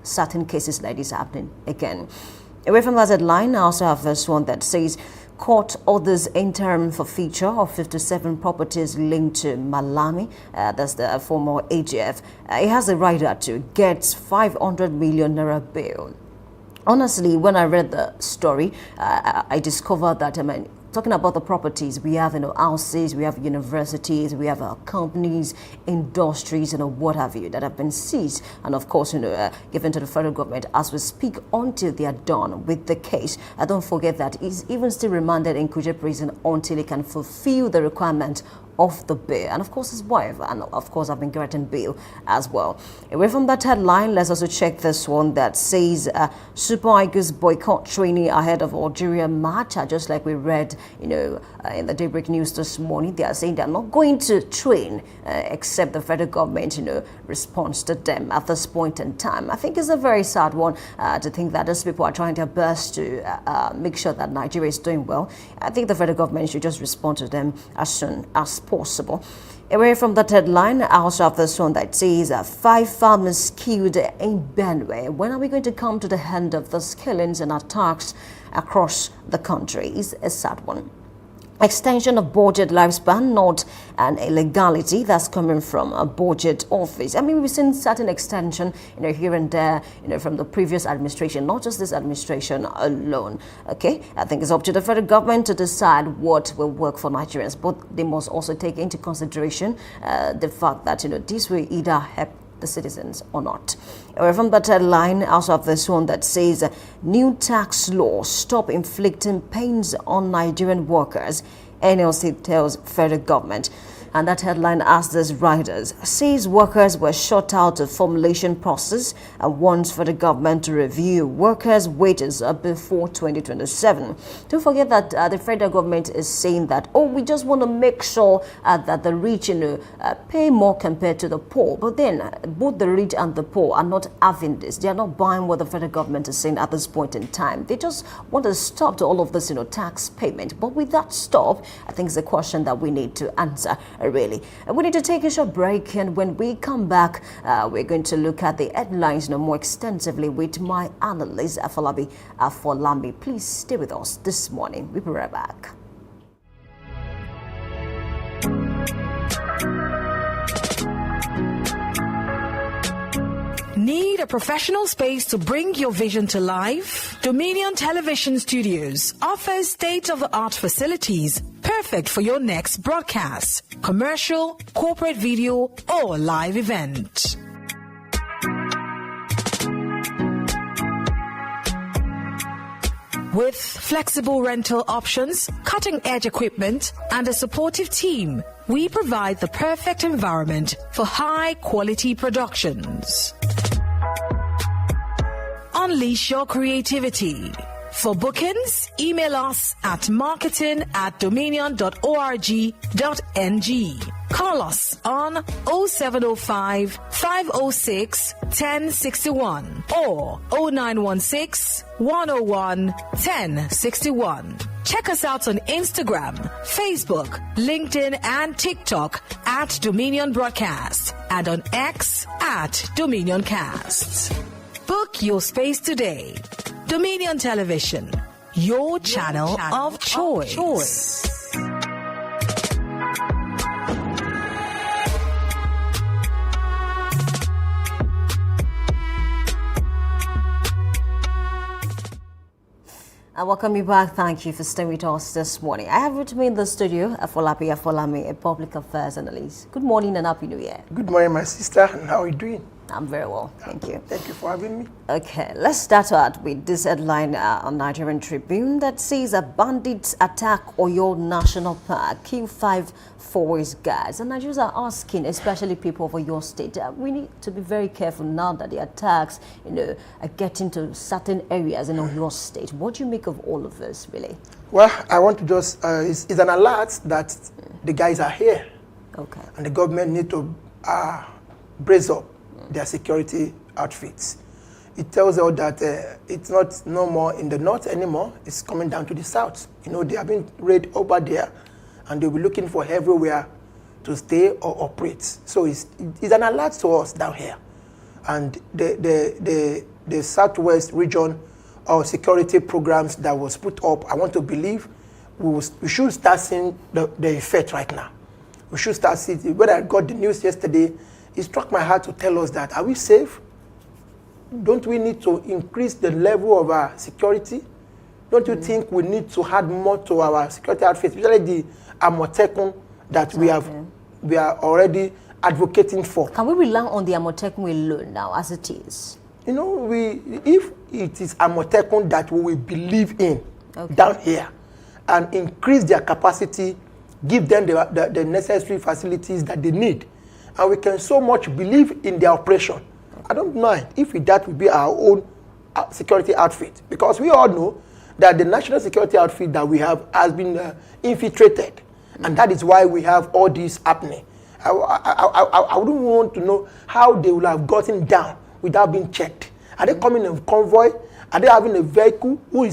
certain cases like this happening again. Away from that headline, I also have this one that says, Court orders interim forfeiture of 57 properties linked to Malami. That's the former AGF. He has the right to get 500 million naira bail. Honestly, when I read the story, I discovered that, talking about the properties, we have houses, we have universities, we have companies, industries, what have you, that have been seized and of course given to the federal government as we speak until they are done with the case. Don't forget that he's even still remanded in Kuje prison until he can fulfill the requirement of the bail, and of course his wife, and of course have been granted bail as well. Away from that headline, let's also check this one that says Super Eagles boycott training ahead of Algeria match. Just like we read, in the Daybreak news this morning, they are saying they are not going to train except the federal government, responds to them at this point in time. I think it's a very sad one to think that these people are trying their best to make sure that Nigeria is doing well. I think the federal government should just respond to them as soon as possible. Away from that headline, I also have this one that says 5 farmers killed in Benue. When are we going to come to the end of these killings and attacks across the country? It's a sad one. Extension of budget lifespan, not an illegality that's coming from a budget office. We've seen certain extension, here and there, from the previous administration, not just this administration alone. Okay, I think it's up to the federal government to decide what will work for Nigerians, but they must also take into consideration the fact that this will either help the citizens or not. From that headline, I also have this one that says, new tax law stop inflicting pains on Nigerian workers. NLC tells federal government. And that headline asks these writers, says workers were shut out of formulation process and wants for the government to review workers' wages before 2027. Don't forget that the federal government is saying that, we just want to make sure that the rich, pay more compared to the poor. But then both the rich and the poor are not having this. They are not buying what the federal government is saying at this point in time. They just want to stop to all of this, tax payment. But with that stop, I think it's a question that we need to answer. Really. We need to take a short break, and when we come back, we're going to look at the headlines more extensively with my analyst, Afolabi. Please stay with us this morning. We'll be right back. Need a professional space to bring your vision to life? Dominion Television Studios offers state-of-the-art facilities perfect for your next broadcast, commercial, corporate video, or live event. With flexible rental options, cutting-edge equipment, and a supportive team, we provide the perfect environment for high-quality productions. Unleash your creativity. For bookings, email us at marketing@dominion.org.ng. Call us on 0705 506 1061 or 0916 101 1061. Check us out on Instagram, Facebook, LinkedIn, and TikTok at Dominion Broadcast and on X at Dominioncast. Book your space today. Dominion Television, your channel of choice. I welcome you back. Thank you for staying with us this morning. I have with me in the studio Afolabi, a public affairs analyst. Good morning and happy new year. Good morning, my sister. And how are you doing? I'm very well, thank you. Thank you for having me. Okay, let's start out with this headline on Nigerian Tribune that says a bandits attack Oyo National Park, kill 5 forest guards. And Nigerians are asking, especially people of Oyo State, we need to be very careful now that the attacks, are getting to certain areas in Oyo State. What do you make of all of this, really? Well, I want to just, it's an alert that the guys are here. Okay. And the government need to brace up their security outfits. It tells us that it's not no more in the north anymore. It's coming down to the south. They have been raided over there, and they'll be looking for everywhere to stay or operate. So it's an alert to us down here. And the southwest region of security programs that was put up, I want to believe we should start seeing the effect right now. We should start seeing. When I got the news yesterday, it struck my heart to tell us that, are we safe? Don't we need to increase the level of our security? Don't you think we need to add more to our security outfits, especially the Amotekun that we are already advocating for? Can we rely on the Amotekun alone now, as it is? If it is Amotekun that we will believe in down here and increase their capacity, give them the necessary facilities that they need, and we can so much believe in their operation. I don't mind if that will be our own security outfit, because we all know that the national security outfit that we have has been infiltrated, and that is why we have all this happening. I wouldn't want to know how they will have gotten down without being checked. Are they coming in a convoy? Are they having a vehicle? We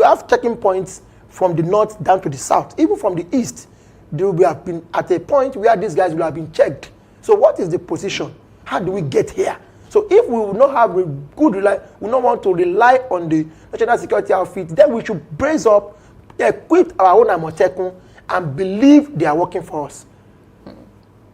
have checking points from the north down to the south, even from the east. They will have been at a point where these guys will have been checked. So what is the position? How do we get here? So if we will not have a good we don't want to rely on the national security outfit, then we should brace up, equip our own Amotekun, and believe they are working for us.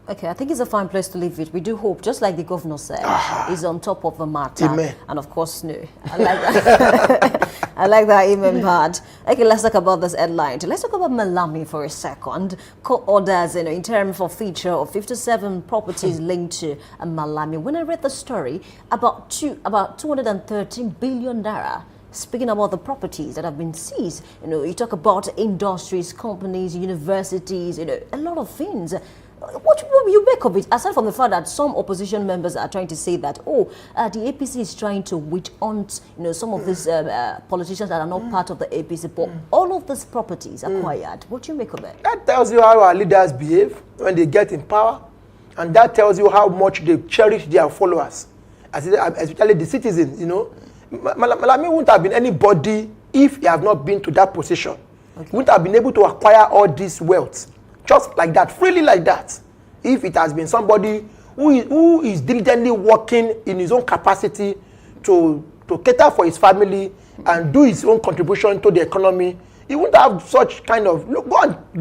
Okay, I think it's a fine place to leave it. We do hope, just like the governor said, he's on top of the matter. Amen. And of course, no. I like that. I like that amen part. Okay, let's talk about this headline. Let's talk about Malami for a second. Court orders, interim forfeiture of 57 properties linked to Malami. When I read the story, about 213 billion naira. Speaking about the properties that have been seized, you talk about industries, companies, universities, a lot of things. What will you make of it, aside from the fact that some opposition members are trying to say that, the APC is trying to witch hunt, some of these politicians that are not part of the APC, but all of these properties acquired. What do you make of it? That tells you how our leaders behave when they get in power, and that tells you how much they cherish their followers, especially the citizens. Malami wouldn't have been anybody if he have not been to that position. He wouldn't have been able to acquire all this wealth just like that, freely like that, if it has been somebody who is diligently working in his own capacity to cater for his family and do his own contribution to the economy. He wouldn't have such kind of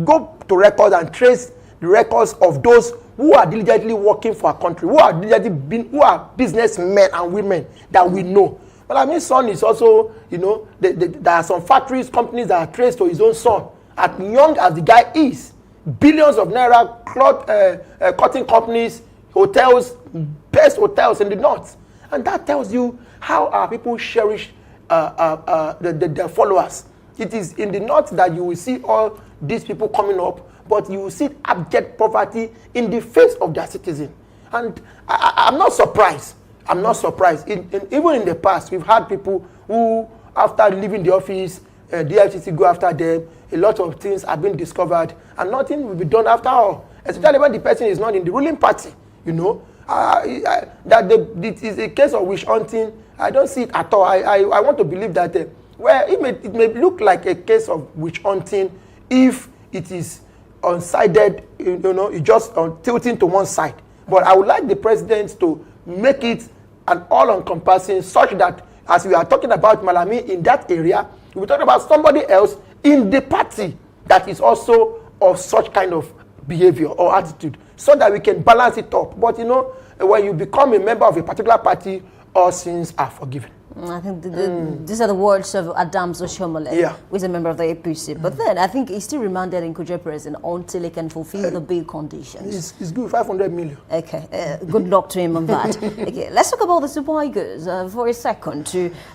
go to records and trace the records of those who are diligently working for our country, who are businessmen and women that we know. But I mean, son is also, there are some factories, companies that are traced to his own son. As young as the guy is, billions of naira, cotton companies, hotels, best hotels in the north. And that tells you how our people cherish their followers. It is in the north that you will see all these people coming up, but you will see abject poverty in the face of their citizen. And I'm not surprised. I'm not surprised. Even in the past, we've had people who, after leaving the office, the FCC go after them. A lot of things have been discovered, and nothing will be done after all. Especially when the person is not in the ruling party. It is a case of witch hunting. I don't see it at all. I want to believe that it may look like a case of witch hunting if it is unsided. It just tilting to one side. But I would like the president to make it an all-encompassing, such that as we are talking about Malami in that area, we talk about somebody else in the party that is also of such kind of behavior or attitude, so that we can balance it up. But when you become a member of a particular party, all sins are forgiven. I think these are the words of Adams Oshomole, who is a member of the APC. But then I think he's still remanded in Kuje prison until he can fulfill the bail conditions. It's good, 500 million. Okay, good luck to him on that. Okay, let's talk about the Super Eagles for a second.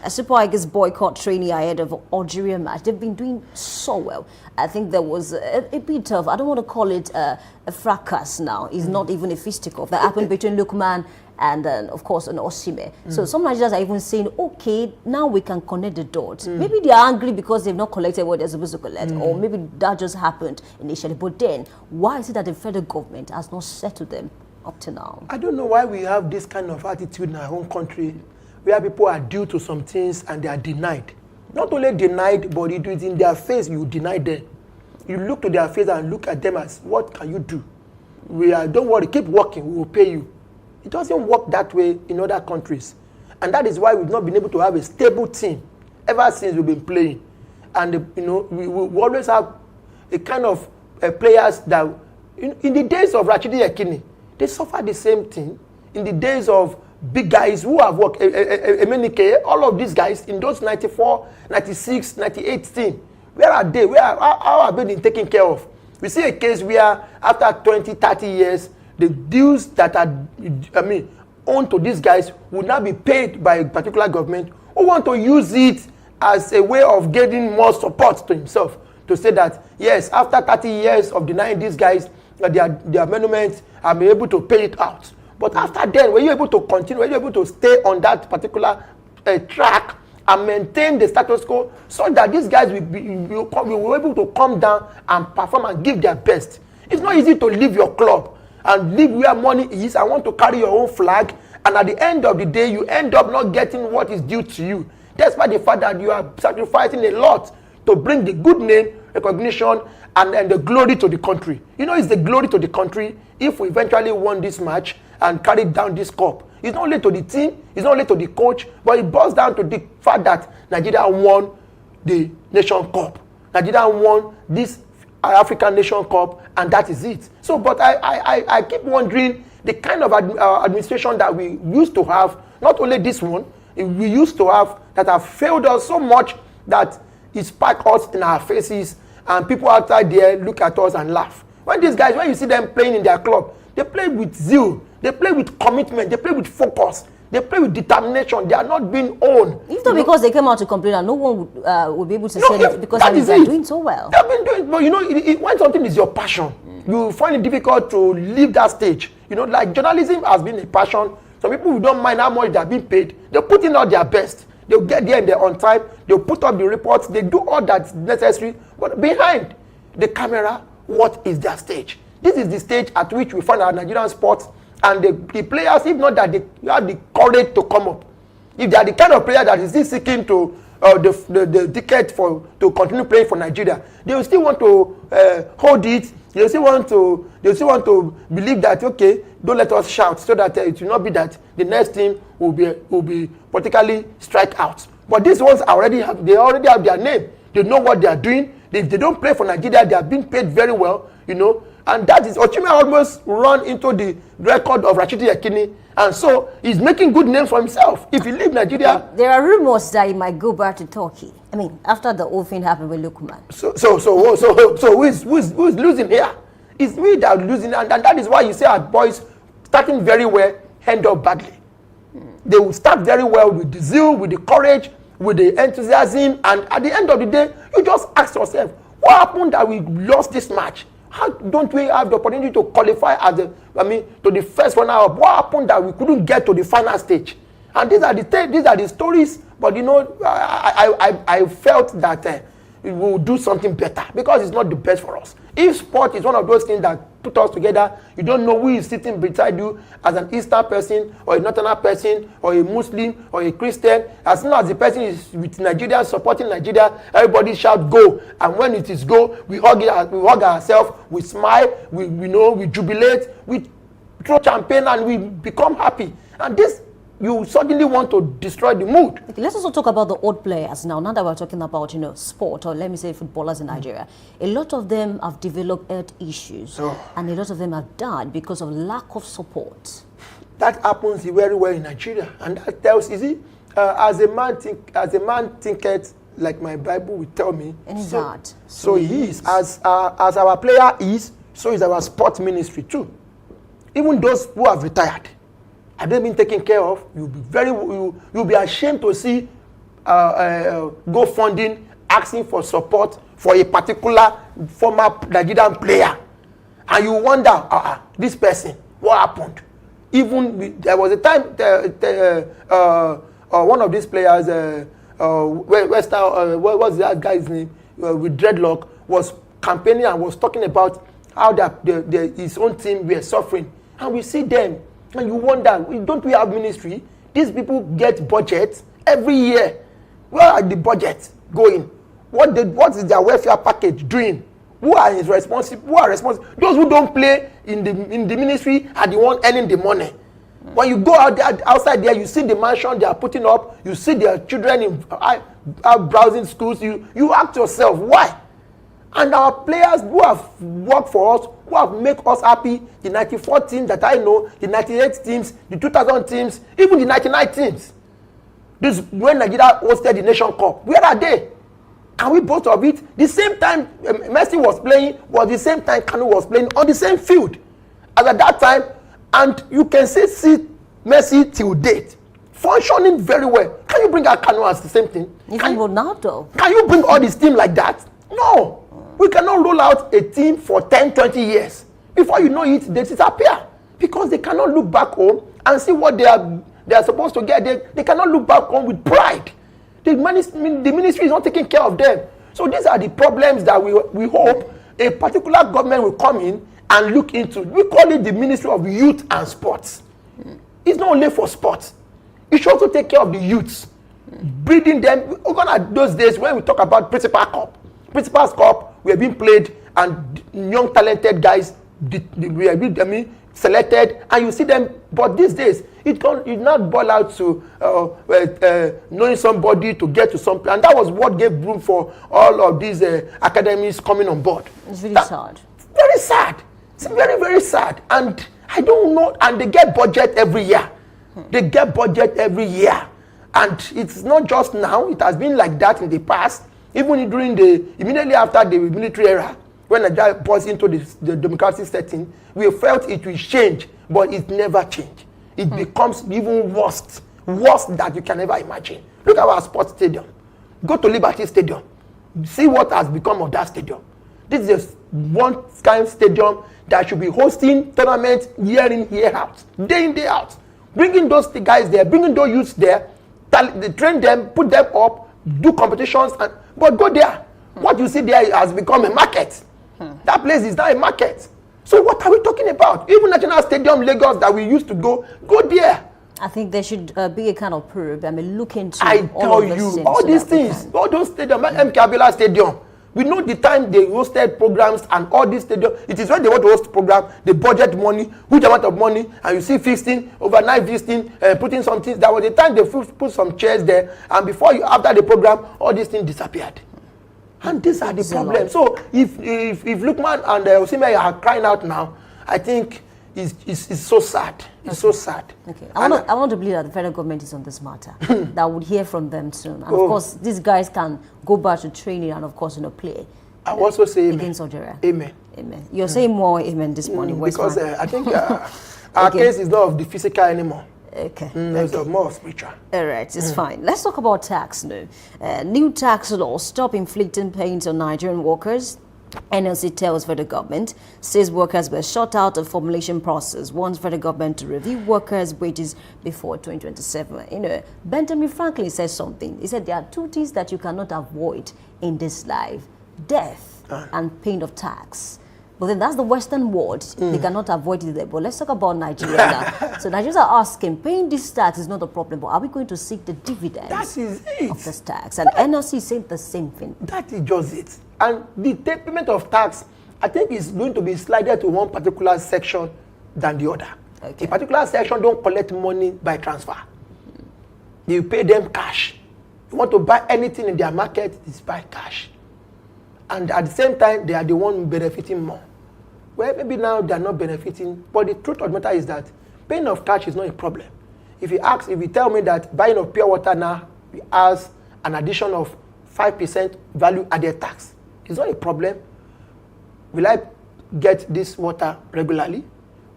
Super Eagles boycott training ahead of Algeria match. They've been doing so well. I think there was a bit of, I don't want to call it a fracas now. It's not even a fisticuff that happened between Lukman and of course an Osimhen. So some Nigerians are even saying, okay, now we can connect the dots. Maybe they are angry because they've not collected what they're supposed to collect, or maybe that just happened initially. But then, why is it that the federal government has not settled them up to now? I don't know why we have this kind of attitude in our own country, where people are due to some things and they are denied. Not only denied, but you do it in their face, you deny them. You look to their face and look at them as, what can you do? Don't worry, keep working, we will pay you. It doesn't work that way in other countries. And that is why we've not been able to have a stable team ever since we've been playing. And, we always have a kind of players that, in the days of Rashidi Yekini, they suffered the same thing. In the days of big guys who have worked, Emenike, all of these guys in those 94, 96, 98 team, where are they? How have they been taken care of? We see a case where after 20, 30 years, the dues that are, owned to these guys will now be paid by a particular government who want to use it as a way of getting more support to himself. To say that, yes, after 30 years of denying these guys their monuments, I'm able to pay it out. But after then, were you able to continue, were you able to stay on that particular track and maintain the status quo so that these guys will be able to come down and perform and give their best? It's not easy to leave your club and live where money is. I want to carry your own flag, and at the end of the day, you end up not getting what is due to you. Despite the fact that you are sacrificing a lot to bring the good name, recognition, and the glory to the country. It's the glory to the country if we eventually won this match and carried down this cup. It's not only to the team, it's not only to the coach, but it boils down to the fact that Nigeria won the Nation Cup. Nigeria won this African Nation Cup, and that is it. So, but I keep wondering the kind of administration that we used to have, not only this one, we used to have, that have failed us so much that it sparks us in our faces, and people outside there look at us and laugh. When you see them playing in their club, they play with zeal, they play with commitment, they play with focus, they play with determination. They are not being owned. If not because they came out to complain, and no one would be able to say it because they're doing so well. They've been doing, but when something is your passion, you find it difficult to leave that stage. Like journalism has been a passion. Some people who don't mind how much they are being paid, they put in all their best. They'll get there and they're on time. They'll put up the reports. They do all that's necessary. But behind the camera, what is their stage? This is the stage at which we find our Nigerian sports. And the players, if not that they have the courage to come up, if they are the kind of player that is still seeking to the ticket to continue playing for Nigeria, they will still want to hold it. They still want to believe that, okay, don't let us shout, so that it will not be that the next team will be particularly strike out. But these ones already have their name. They know what they are doing. If they don't play for Nigeria, they are being paid very well, And that is, Osimhen almost run into the record of Rashidi Yekini, and so he's making good name for himself. If he leave Nigeria, there are rumors that he might go back to Turkey. After the whole thing happened with Lukman. So who's losing here? It's we that are losing, and that is why you see our boys starting very well, end up badly. They will start very well with the zeal, with the courage, with the enthusiasm, and at the end of the day, you just ask yourself, what happened that we lost this match? How don't we have the opportunity to qualify as to the first runner-up? What happened that we couldn't get to the final stage? And these are the stories. But I felt that we will do something better because it's not the best for us. If sport is one of those things that put us together, you don't know who is sitting beside you as an Eastern person or a Northern person or a Muslim or a Christian. As soon as the person is with Nigeria, supporting Nigeria, everybody shout go. And when it is go, we hug ourselves, we smile, we jubilate, we throw champagne, and we become happy. And this, you suddenly want to destroy the mood. Okay, let's also talk about the old players now. Now that we're talking about, sport, or let me say footballers in Nigeria, a lot of them have developed health issues, and a lot of them have died because of lack of support. That happens very well in Nigeria, and that tells, as a man thinketh, like my Bible will tell me. And so, that. So he is. As our player is, so is our sports ministry too. Even those who have retired, have they been taken care of? You'll be ashamed to see GoFunding asking for support for a particular former Nigerian player, and you wonder, this person, what happened? There was a time one of these players, what was that guy's name, with dreadlock, was campaigning and was talking about how his own team were suffering, and we see them, and you wonder, don't we have ministry? These people get budgets every year. Where are the budgets going? What is their welfare package doing? Who are responsible? Those who don't play in the ministry are the one earning the money. When you go outside there, you see the mansion they are putting up. You see their children in browsing schools. You ask yourself, why? And our players who have worked for us, who have made us happy, the 94 teams that I know, the 98 teams, the 2000 teams, even the 99 teams. This when Nigeria hosted the Nation Cup, where are they? Can we boast of it? The same time Messi was playing was the same time Kanu was playing on the same field as at that time, and you can see Messi till date functioning very well. Can you bring out Kanu as the same thing? Even Ronaldo. Can you bring all this team like that? No. We cannot roll out a team for 10, 20 years. Before you know it, they disappear because they cannot look back home and see what they are supposed to get. They cannot look back home with pride. The ministry is not taking care of them. So these are the problems that we hope a particular government will come in and look into. We call it the Ministry of Youth and Sports. It's not only for sports. It should also take care of the youths. Breeding them. Those days when we talk about Principal's Cup, we are being played and young talented guys we are being selected, and you see them. But these days it not boil out to knowing somebody to get to something, and that was what gave room for all of these academies coming on board. It's really sad. Very sad. It's very, very sad. And I don't know, and they get budget every year. They get budget every year, and it's not just now. It has been like that in the past. Even immediately after the military era, when Nigeria was into the democratic setting, we felt it will change, but it never changed. It becomes even worse than you can ever imagine. Look at our sports stadium. Go to Liberty Stadium. See what has become of that stadium. This is one kind of stadium that should be hosting tournaments year in, year out, day in, day out. Bringing those guys there, bringing those youths there, they train them, put them up, do competitions, but go there. What you see there has become a market. That place is now a market. So what are we talking about? Even National Stadium Lagos that we used to go there. I think there should be a kind of probe. Look into all these things, all those stadiums, MK Abiola Stadium. We know the time they hosted programs and all these stadiums. It is when they want to host program, they budget money, huge amount of money, and you see feasting, overnight feasting, putting some things. That was the time they put some chairs there, and after the program, all these things disappeared. And these are the problems. So if Lukman and Osimhen are crying out now, I think it's so sad. It's so sad. Okay. I want to believe that the federal government is on this matter. That would hear from them soon. And of course, these guys can go back to training and of course, play. I also say amen. Against Algeria. Amen. Amen. You're saying more amen this morning. Because I think our case is not of the physical anymore. Okay. It's more of spiritual. All right, it's fine. Let's talk about tax now. New tax law stop inflicting pains on Nigerian workers. NLC tells federal government, says workers were shut out of formulation process, wants federal government to review workers' wages before 2027. Benjamin Franklin says something. He said there are two things that you cannot avoid in this life: death and pain of tax. But then that's the Western world. They cannot avoid it there. But let's talk about Nigeria now. So Nigerians are asking, paying this tax is not a problem, but are we going to seek the dividends of this tax? And NLC is saying the same thing. That is just it. And the payment of tax, I think, is going to be slided to one particular section than the other. Okay. A particular section don't collect money by transfer. You pay them cash. You want to buy anything in their market, it's by cash. And at the same time, they are the one benefiting more. Well, maybe now they are not benefiting, but the truth of the matter is that paying of cash is not a problem. if you tell me that buying of pure water now has an addition of 5% value added tax, it's not a problem. Will I get this water regularly?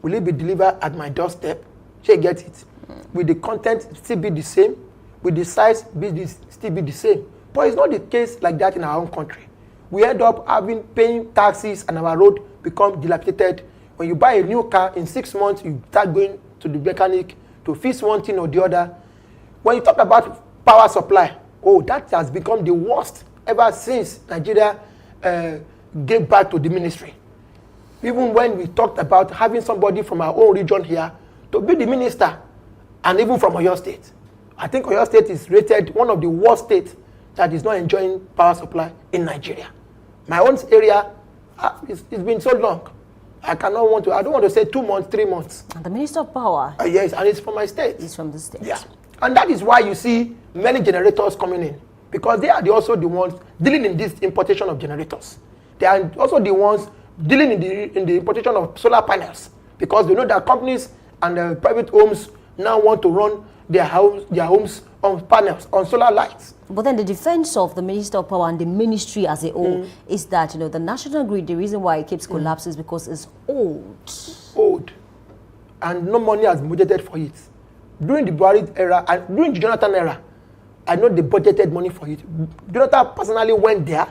Will it be delivered at my doorstep? Shall I get it? Will the content still be the same? Will the size still be the same? But it's not the case like that in our own country. We end up paying taxes and our road become dilapidated. When you buy a new car, in 6 months, you start going to the mechanic to fix one thing or the other. When you talk about power supply, that has become the worst ever since Nigeria gave back to the ministry. Even when we talked about having somebody from our own region here to be the minister, and even from Oyo State. I think Oyo State is rated one of the worst states that is not enjoying power supply in Nigeria. My own area, it's been so long. I don't want to say 2 months, 3 months. And the Minister of Power? Yes, and it's from my state. It's from the state. Yeah. And that is why you see many generators coming in, because they are also the ones dealing in this importation of generators. They are also the ones dealing in the importation of solar panels, because they know that companies and private homes now want to run their homes on panels, on solar lights. But then the defense of the Minister of Power and the ministry as a whole is that, the national grid, the reason why it keeps collapsing is because it's old. Old. And no money has been budgeted for it. During the Buhari era, and during the Jonathan era, I know they budgeted money for it. Jonathan personally went there,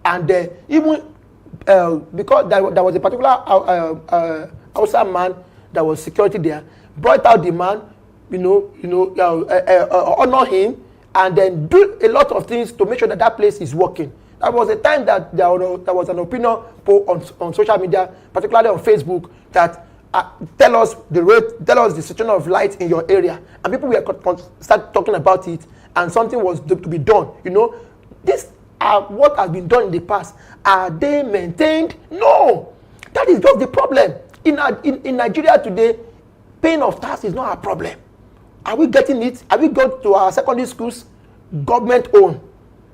and even because there was a particular Hausa man that was security there, brought out the man, honor him, and then do a lot of things to make sure that that place is working. That was a time that there was an opinion poll on social media, particularly on Facebook, that tell us the situation of light in your area, and people were start talking about it, and something was to be done. This are what has been done in the past. Are they maintained? No. That is just the problem. In Nigeria today, paying of tax is not a problem. Are we getting it? Have we gone to our secondary schools, government owned?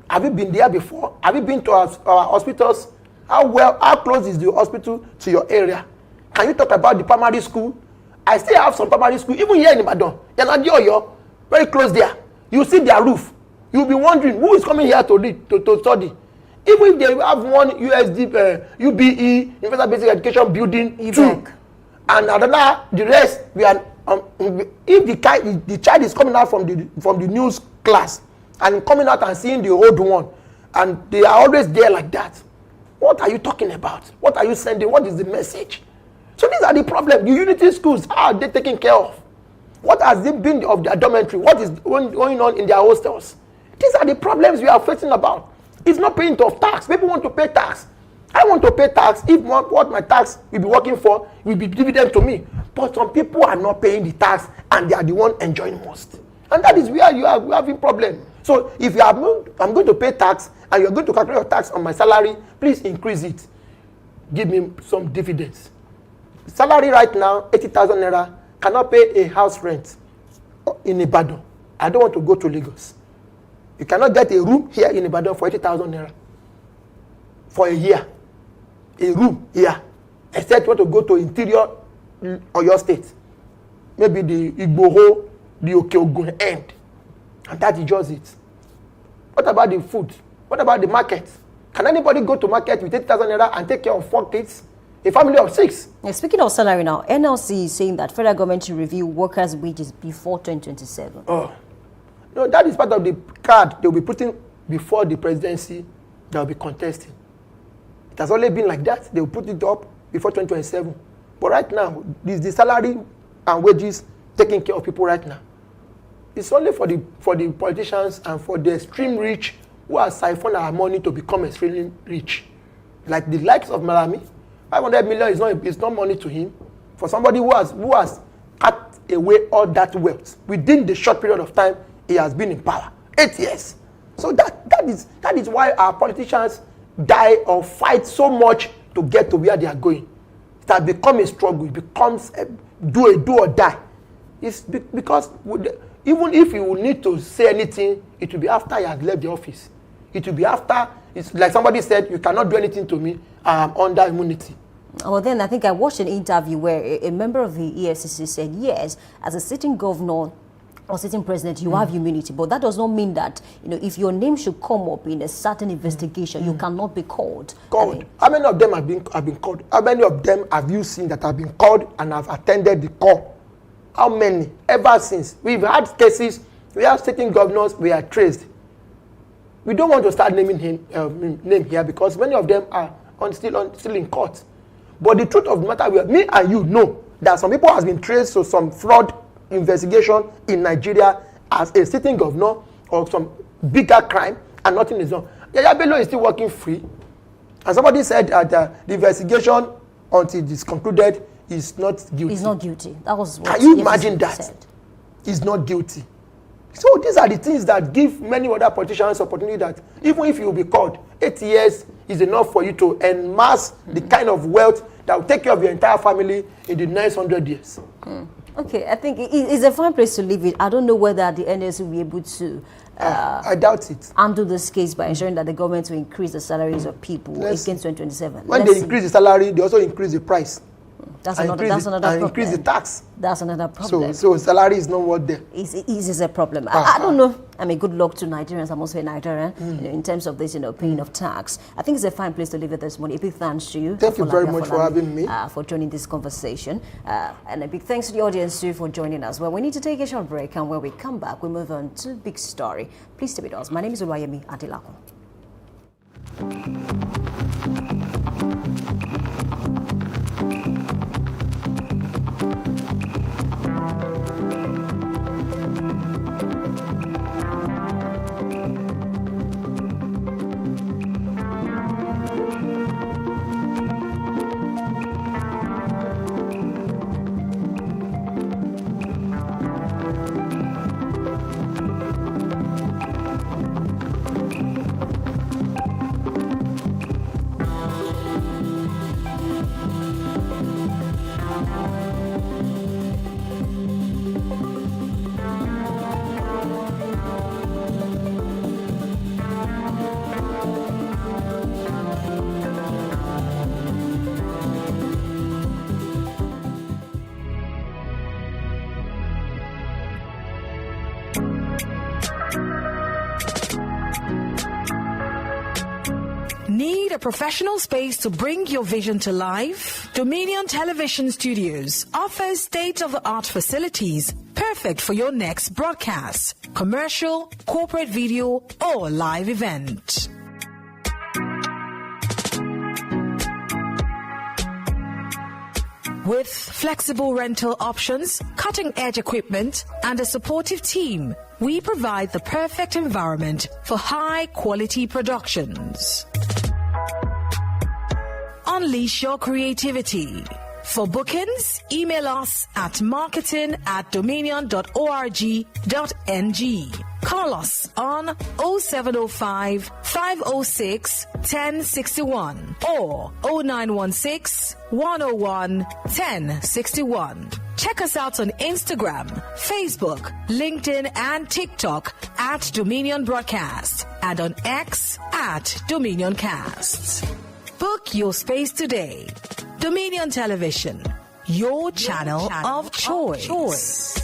Have you been there before? Have you been to our hospitals? How close is the hospital to your area? Can you talk about the primary school? I still have some primary school, even here in Ibadan. You're very close there. You see their roof. You'll be wondering who is coming here to read, to study. Even if they have one UBE, Universal Basic Education building, two, and another, the rest, we are. If the child is coming out from the news class and coming out and seeing the old one, and they are always there like that, what are you talking about? What are you sending? What is the message? So these are the problems. The unity schools, how are they taken care of? What has it been of their dormitory? What is going on in their hostels? These are the problems we are facing about. It's not paying of tax. People want to pay tax. I want to pay tax if what my tax will be working for will be dividend to me. But some people are not paying the tax and they are the one enjoying most. And that is where you are having problem. So if you I'm going to pay tax and you're going to calculate your tax on my salary, please increase it. Give me some dividends. Salary right now, 80,000 naira, cannot pay a house rent in Ibadan. I don't want to go to Lagos. You cannot get a room here in Ibadan for 80,000 naira for a year. A room here. Except you want to go to interior Oyo State. Maybe the Igboho, the Okeogun end. And that is just it. What about the food? What about the market? Can anybody go to market with 80,000 naira and take care of 4 kids? A family of 6? Yeah, speaking of salary now, NLC is saying that federal government should review workers' wages before 2027. Oh. No, that is part of the card they will be putting before the presidency that will be contesting. It has always been like that. They will put it up before 2027. But right now, the salary and wages taking care of people right now. It's only for the politicians and for the extreme rich who are siphoned our money to become extremely rich. Like the likes of Malami, 500 million is not money to him. For somebody who has cut away all that wealth within the short period of time he has been in power, 8 years. So that is why our politicians die or fight so much to get to where they are going. It has become a struggle. It becomes do or die. It's because even if you will need to say anything, it will be after he has left the office. It will be after, it's like somebody said, you cannot do anything to me, I am under immunity. Well, then I think I watched an interview where a member of the EFCC said, yes, as a sitting governor, or sitting president, you have immunity. But that does not mean that, if your name should come up in a certain investigation, you cannot be called. How many of them have been called? How many of them have you seen that have been called and have attended the call? How many? Ever since. We've had cases, we have sitting governors, we are traced. We don't want to start naming name here because many of them are still in court. But the truth of the matter, me and you know that some people has been traced to some fraud investigation in Nigeria as a sitting governor or some bigger crime, and nothing is done. Yaya Bello is still working free, and somebody said that the investigation until it is concluded is not guilty. He's not guilty. That was what Can you imagine that? Said. He's not guilty. So these are the things that give many other politicians opportunity that even if you will be called, 8 years is enough for you to amass the kind of wealth that will take care of your entire family in the next 100 years. Okay, I think it's a fine place to leave it. I don't know whether the NS will be able to I doubt it. Handle this case by ensuring that the government will increase the salaries of people against 2027. When they increase the salary, they also increase the price. That's another problem. Increase the tax. That's another problem. So salary is not worth there. It is a problem. I don't know. I mean, good luck to Nigerians. I must say Nigerian in terms of this, paying of tax. I think it's a fine place to leave it this morning. A big thanks to you. Thank you very much for having me. For joining this conversation. And a big thanks to the audience too for joining us. Well, we need to take a short break, and when we come back, we move on to Big Story. Please stay with us. My name is Oluwayemi Adelako. Need a professional space to bring your vision to life? Dominion Television Studios offers state-of-the-art facilities perfect for your next broadcast, commercial, corporate video, or live event. With flexible rental options, cutting-edge equipment, and a supportive team, we provide the perfect environment for high-quality productions. Unleash your creativity. For bookings, email us at marketing@dominion.org.ng. Call us on 0705 506 1061 or 0916 101 1061. Check us out on Instagram, Facebook, LinkedIn, and TikTok at Dominion Broadcast and on X at Dominion Cast. Book your space today. Dominion Television, your channel of choice.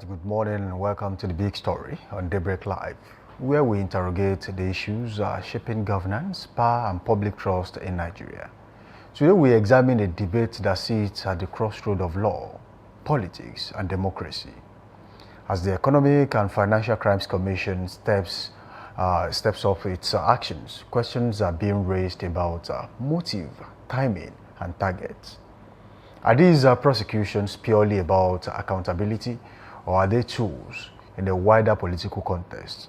Good morning and welcome to the Big Story on Daybreak Live, where we interrogate the issues shaping governance, power and public trust in Nigeria. Today we examine a debate that sits at the crossroad of law, politics and democracy. As the Economic and Financial Crimes Commission steps steps up its actions, questions are being raised about motive, timing, and targets. Are these prosecutions purely about accountability, or are they tools in a wider political context?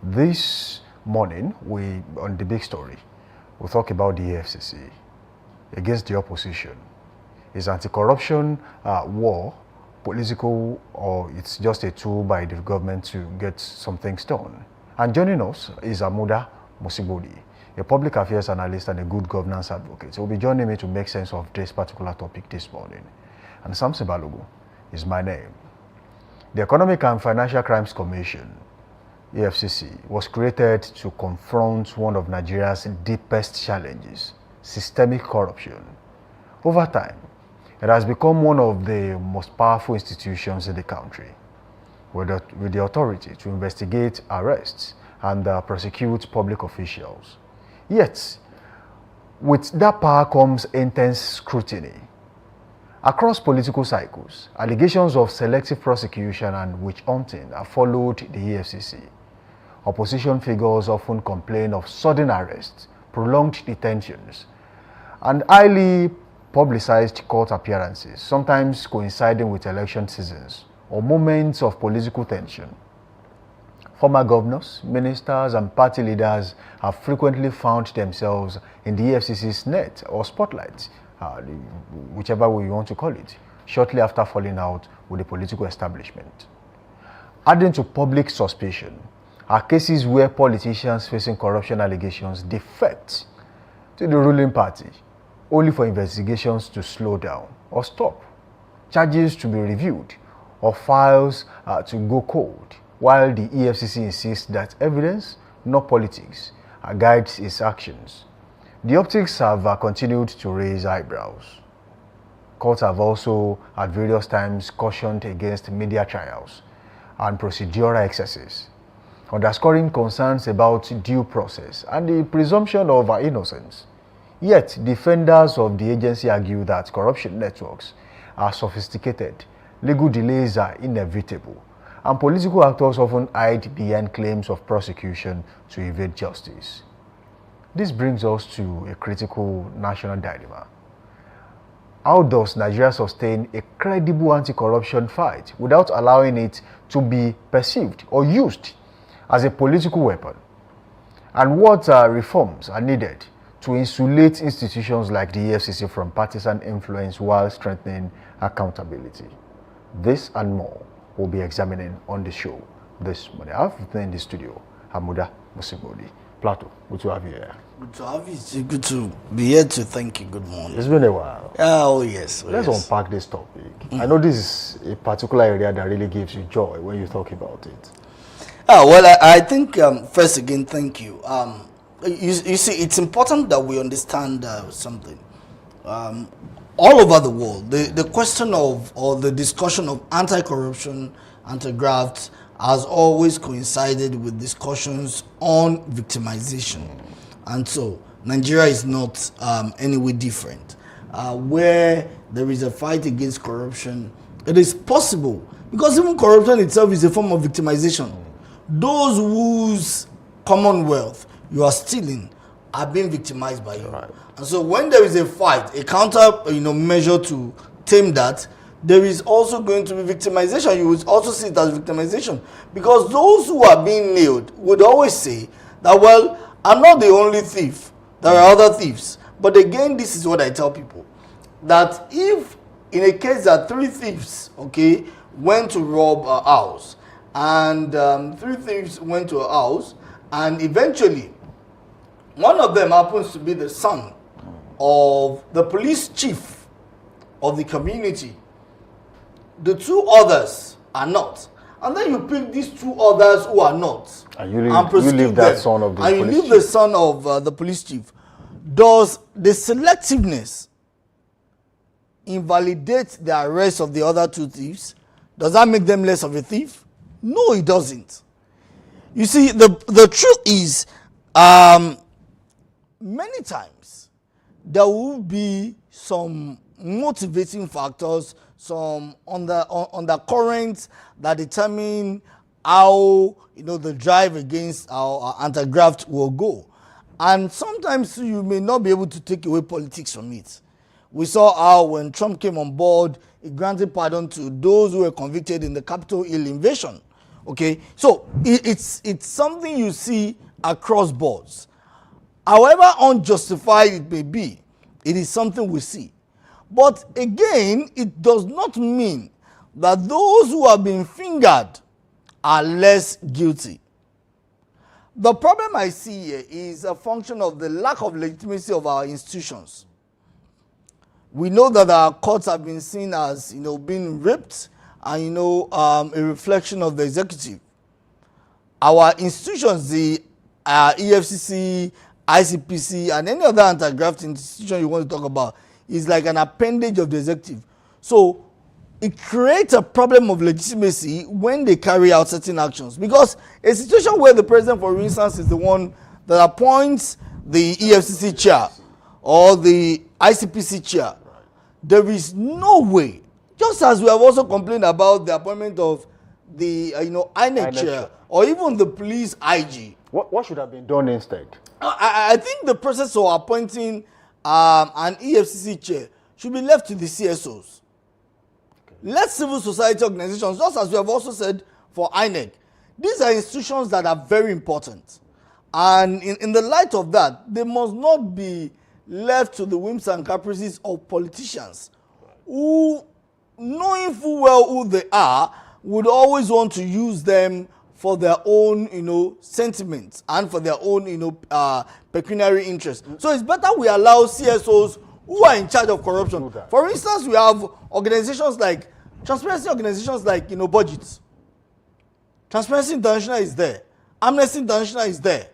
This morning, on the big story, we'll talk about the EFCC against the opposition. Is anti-corruption war political, or it's just a tool by the government to get some things done? And joining us is Amuda Musibodi, a public affairs analyst and a good governance advocate. He will be joining me to make sense of this particular topic this morning. And Samson Balogu is my name. The Economic and Financial Crimes Commission, EFCC, was created to confront one of Nigeria's deepest challenges, systemic corruption. Over time, it has become one of the most powerful institutions in the country, with the authority to investigate arrests and prosecute public officials. Yet, with that power comes intense scrutiny. Across political cycles, allegations of selective prosecution and witch hunting have followed the EFCC. Opposition figures often complain of sudden arrests, prolonged detentions, and highly publicized court appearances, sometimes coinciding with election seasons or moments of political tension. Former governors, ministers, and party leaders have frequently found themselves in the EFCC's net or spotlight, whichever way you want to call it, shortly after falling out with the political establishment. Adding to public suspicion are cases where politicians facing corruption allegations defect to the ruling party, only for investigations to slow down or stop, charges to be reviewed, or files to go cold, while the EFCC insists that evidence, not politics, guides its actions. The optics have continued to raise eyebrows. Courts have also at various times cautioned against media trials and procedural excesses, underscoring concerns about due process and the presumption of innocence. Yet, defenders of the agency argue that corruption networks are sophisticated, legal delays are inevitable, and political actors often hide behind claims of prosecution to evade justice. This brings us to a critical national dilemma. How does Nigeria sustain a credible anti-corruption fight without allowing it to be perceived or used as a political weapon? And what reforms are needed to insulate institutions like the EFCC from partisan influence while strengthening accountability? This and more we'll be examining on the show this morning. I have in the studio Amuda Musibodi. Plato, good to have you here. Good to have you. It's good to be here to thank you. Good morning. It's been a while. Oh, yes. Let's unpack this topic. I know this is a particular area that really gives you joy when you talk about it. Well, I think, first again, thank you. You see, it's important that we understand something. All over the world, the question of, or the discussion of anti-corruption, anti-graft, has always coincided with discussions on victimization. And so, Nigeria is not any way different. Where there is a fight against corruption, it is possible, because even corruption itself is a form of victimization. Those whose commonwealth you are stealing are being victimized by you. Right. And so when there is a fight, a counter measure to tame that, there is also going to be victimization. You would also see it as victimization, because those who are being nailed would always say that, well, I'm not the only thief. There are other thieves. But again, this is what I tell people, that if in a case that 3 thieves, went to rob a house, and 3 thieves went to a house, and eventually one of them happens to be the son of the police chief of the community, the 2 others are not, and then you pick these 2 others who are not, and you leave that son of the police chief. And you leave the son of the police chief. Does the selectiveness invalidate the arrest of the other 2 thieves? Does that make them less of a thief? No, it doesn't. You see, the truth is, many times there will be some motivating factors, some undercurrents that determine how the drive against our anti-graft will go. And sometimes you may not be able to take away politics from it. We saw how when Trump came on board, he granted pardon to those who were convicted in the Capitol Hill invasion. Okay, so it's something you see across boards. However unjustified it may be, it is something we see. But again, it does not mean that those who have been fingered are less guilty. The problem I see here is a function of the lack of legitimacy of our institutions. We know that our courts have been seen as, being ripped and, a reflection of the executive. Our institutions, the EFCC, ICPC, and any other anti-graft institution you want to talk about, is like an appendage of the executive. So it creates a problem of legitimacy when they carry out certain actions. Because a situation where the president, for instance, is the one that appoints the EFCC chair or the ICPC chair, there is no way, just as we have also complained about the appointment of the INEC chair or even the police IG. What should have been done instead? I think the process of appointing an EFCC chair should be left to the CSOs. Let civil society organizations, just as we have also said for INEC, these are institutions that are very important. And in the light of that, they must not be left to the whims and caprices of politicians who, knowing full well who they are, would always want to use them for their own, sentiments and for their own, pecuniary interests. So it's better we allow CSOs who are in charge of corruption. For instance, we have organizations like, transparency organizations like, budgets. Transparency International is there. Amnesty International is there.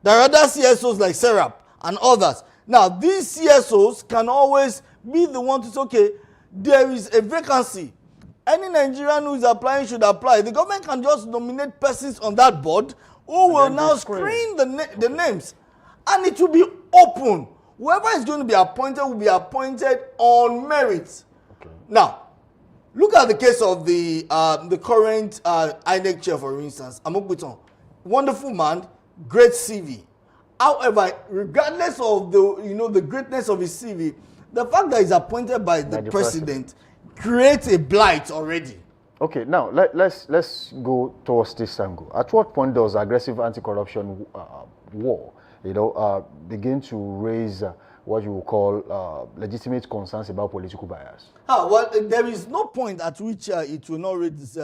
There are other CSOs like SERAP and others. Now, these CSOs can always be the one to say, okay, there is a vacancy. Any Nigerian who is applying should apply. The government can just nominate persons on that board who will now screen the names. And it will be open. Whoever is going to be appointed will be appointed on merit. Okay. Now, look at the case of the current INEC chair, for instance, Amokbuton. Wonderful man, great CV. However, regardless of the greatness of his CV, the fact that he's appointed by the president creates a blight already. Okay, now let's go towards this angle. At what point does aggressive anti-corruption war, begin to raise what you would call legitimate concerns about political bias? Well, there is no point at which it will not raise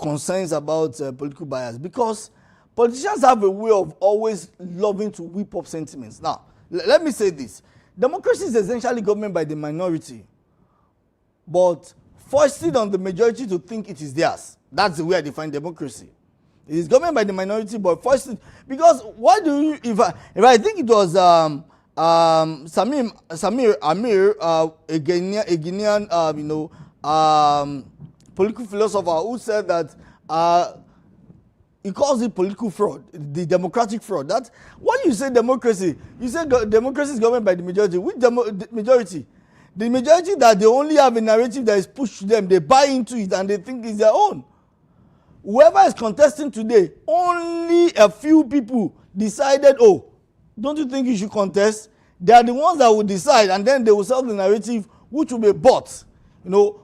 concerns about political bias, because politicians have a way of always loving to whip up sentiments. Now, let me say this. Democracy is essentially government by the minority, but foisted on the majority to think it is theirs. That's the way I define democracy. It is government by the minority, but foisted. Because why do you, if I think it was Samir Amir, a Ghanaian, political philosopher, who said that he calls it political fraud, the democratic fraud. That when you say democracy, you say democracy is governed by the majority. Which majority? The majority that they only have a narrative that is pushed to them, they buy into it and they think it's their own. Whoever is contesting today, only a few people decided, oh, don't you think you should contest? They are the ones that will decide, and then they will sell the narrative, which will be bought,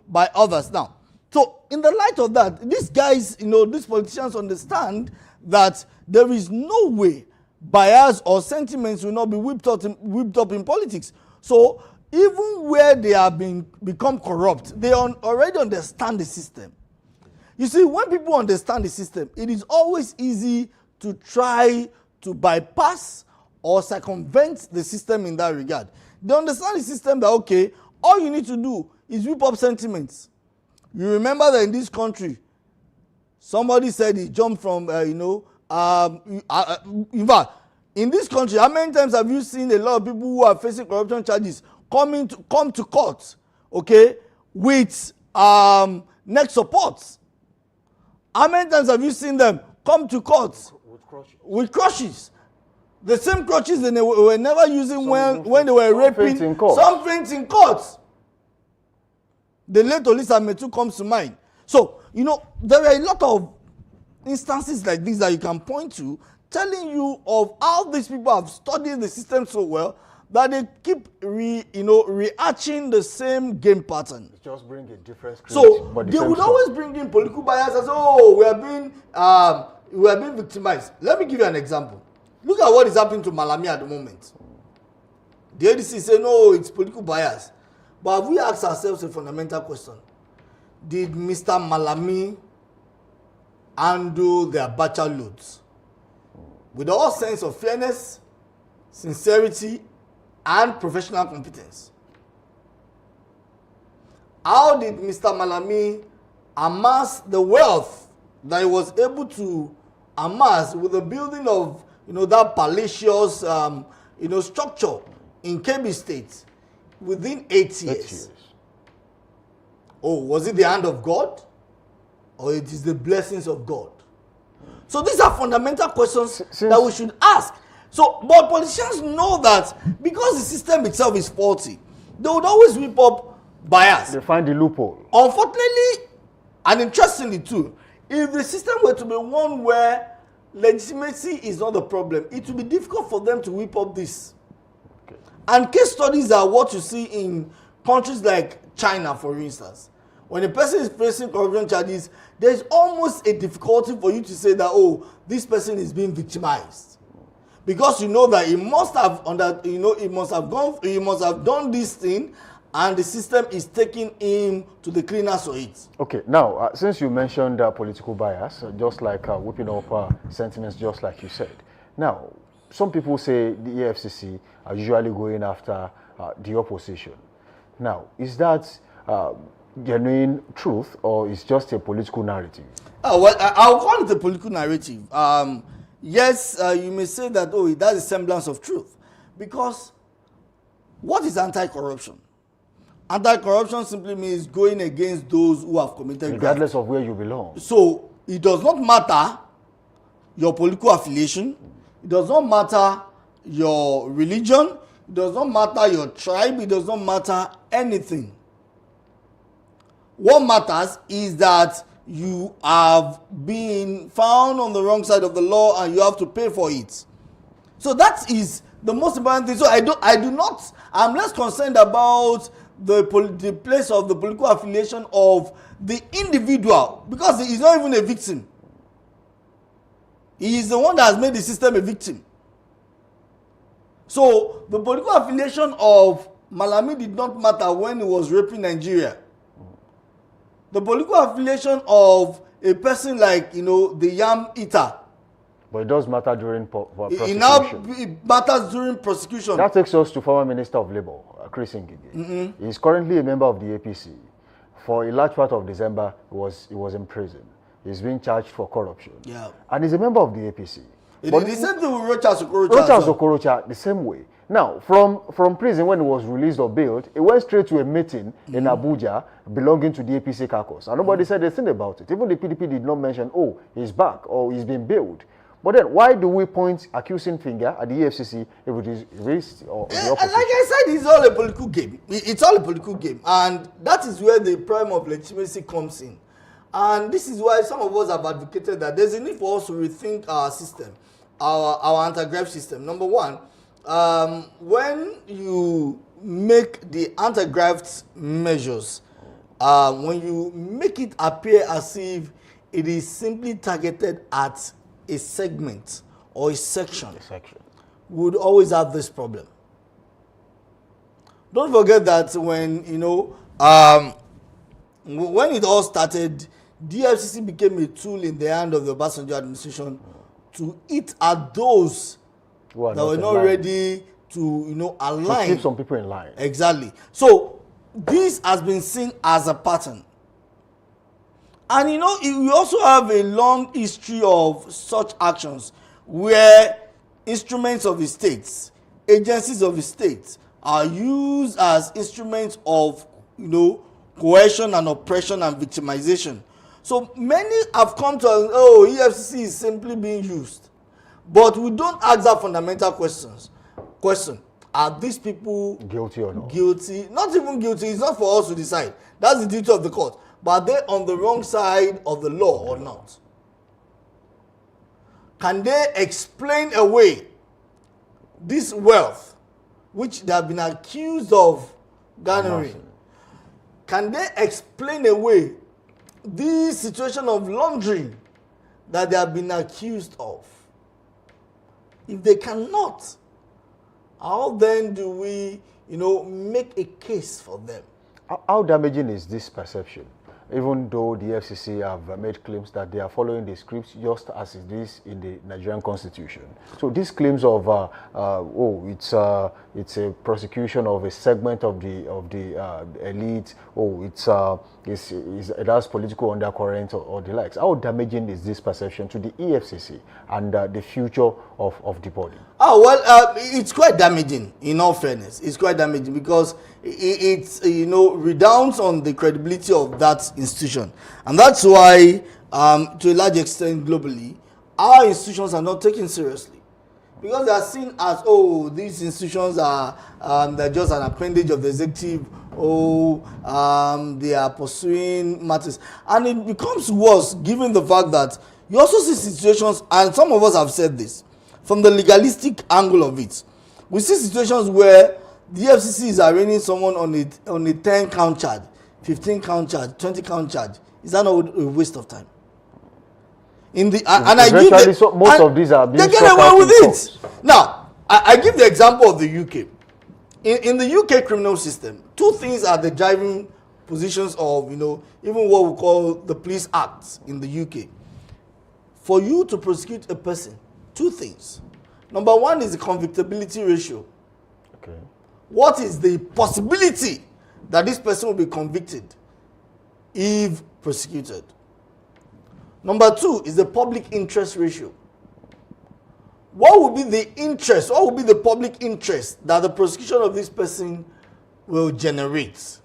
by others. Now, so in the light of that, these guys, these politicians understand that there is no way bias or sentiments will not be whipped up in politics. So even where they have become corrupt, they already understand the system. You see, when people understand the system, it is always easy to try to bypass or circumvent the system in that regard. They understand the system that, okay, all you need to do is whip up sentiments. You remember that in this country, somebody said he jumped from, in fact, in this country, how many times have you seen a lot of people who are facing corruption charges come to court, okay, with neck supports? How many times have you seen them come to court with crutches? The same crutches they were never using when they were raping. Some faint in court. The late Olisa Metu comes to mind. So, there are a lot of instances like this that you can point to, telling you of how these people have studied the system so well that they keep rearching the same game pattern. Just bring a different script. So but they would always bring in political bias as, oh, we are being victimized. Let me give you an example. Look at what is happening to Malami at the moment. The ADC say, no, it's political bias. But have we asked ourselves a fundamental question? Did Mr. Malami handle their Abacha loads with all sense of fairness, sincerity, and professional competence? How did Mr. Malami amass the wealth that he was able to amass with the building of that palatial structure in Kebbi State within 8 years? Oh, was it the hand of God? Or it is the blessings of God? So these are fundamental questions that we should ask. So, but politicians know that because the system itself is faulty, they would always whip up bias. They find the loophole. Unfortunately, and interestingly too, if the system were to be one where legitimacy is not the problem, it will be difficult for them to whip up this. Okay. And case studies are what you see in countries like China, for instance. When a person is facing corruption charges, there's almost a difficulty for you to say that, oh, this person is being victimized. Because you know that he must have he must have done this thing, and the system is taking him to the cleaners for it. Okay, now, since you mentioned political bias, just like whipping up sentiments, just like you said. Now, some people say the EFCC are usually going after the opposition. Now, is that genuine truth, or is just a political narrative? Well, I'll call it a political narrative. Yes, you may say that, oh, it has a semblance of truth. Because what is anti-corruption? Anti-corruption simply means going against those who have committed regardless of where you belong. So it does not matter your political affiliation. It does not matter your religion. It does not matter your tribe. It does not matter anything. What matters is that you have been found on the wrong side of the law and you have to pay for it. So that is the most important thing. So I'm less concerned about the place of the political affiliation of the individual, because he is not even a victim. He is the one that has made the system a victim. So the political affiliation of Malami did not matter when he was raping Nigeria. The political affiliation of a person like, the yam eater. But it does matter during prosecution. It matters during prosecution. That takes us to former Minister of Labour, Chris Ngige. Mm-hmm. He is currently a member of the APC. For a large part of December, he was in prison. He's being charged for corruption. Yeah. And he's a member of the APC. But the same thing with Rochas Okorocha, the same way. Now, from prison, when he was released or bailed, he went straight to a meeting in Abuja belonging to the APC caucus. And nobody said a thing about it. Even the PDP did not mention, oh, he's back or he's been bailed. But then, why do we point accusing finger at the EFCC if it is raised or the opposition? Like I said, it's all a political game. It's all a political game. And that is where the prime of legitimacy comes in. And this is why some of us have advocated that there's a need for us to rethink our system, our anti-graft system. Number one, when you make the anti-graft measures, when you make it appear as if it is simply targeted at a segment or a section, we would always have this problem. Don't forget that when it all started, DFCC became a tool in the hand of the Obasanjo administration to eat at those that were not ready to align. To keep some people in line. Exactly. So this has been seen as a pattern. And we also have a long history of such actions where instruments of the states, agencies of the states are used as instruments of, coercion and oppression and victimization. So many have come to us, EFCC is simply being used. But we don't ask that fundamental question. Are these people guilty or not? Guilty? Not even guilty. It's not for us to decide. That's the duty of the court. But are they on the wrong side of the law or not? can they explain away this wealth which they have been accused of garnering? Can they explain away this situation of laundering that they have been accused of? If they cannot, how then do we, make a case for them? How damaging is this perception? Even though the FCC have made claims that they are following the scripts just as it is in the Nigerian Constitution. So these claims of it's a prosecution of a segment of the elite. It has political undercurrent or the likes. How damaging is this perception to the EFCC and the future of the body? Oh, well, it's quite damaging, in all fairness. It's quite damaging because it's redounds on the credibility of that institution. And that's why, to a large extent globally, our institutions are not taken seriously. Because they are seen as, these institutions are they're just an appendage of the executive, they are pursuing matters. And it becomes worse given the fact that you also see situations, and some of us have said this, from the legalistic angle of it. We see situations where the FCC is arraigning someone on a 10-count charge, 15-count charge, 20-count charge. Is that not a waste of time? Most of these are being they get away with it. Now, I give the example of the UK. In the UK criminal system, two things are the driving positions of, even what we call the police acts in the UK. For you to prosecute a person, two things. Number one is the convictability ratio. Okay. What is the possibility that this person will be convicted if prosecuted? Number two is the public interest ratio. What would be the interest, what would be the public interest that the prosecution of this person will generate?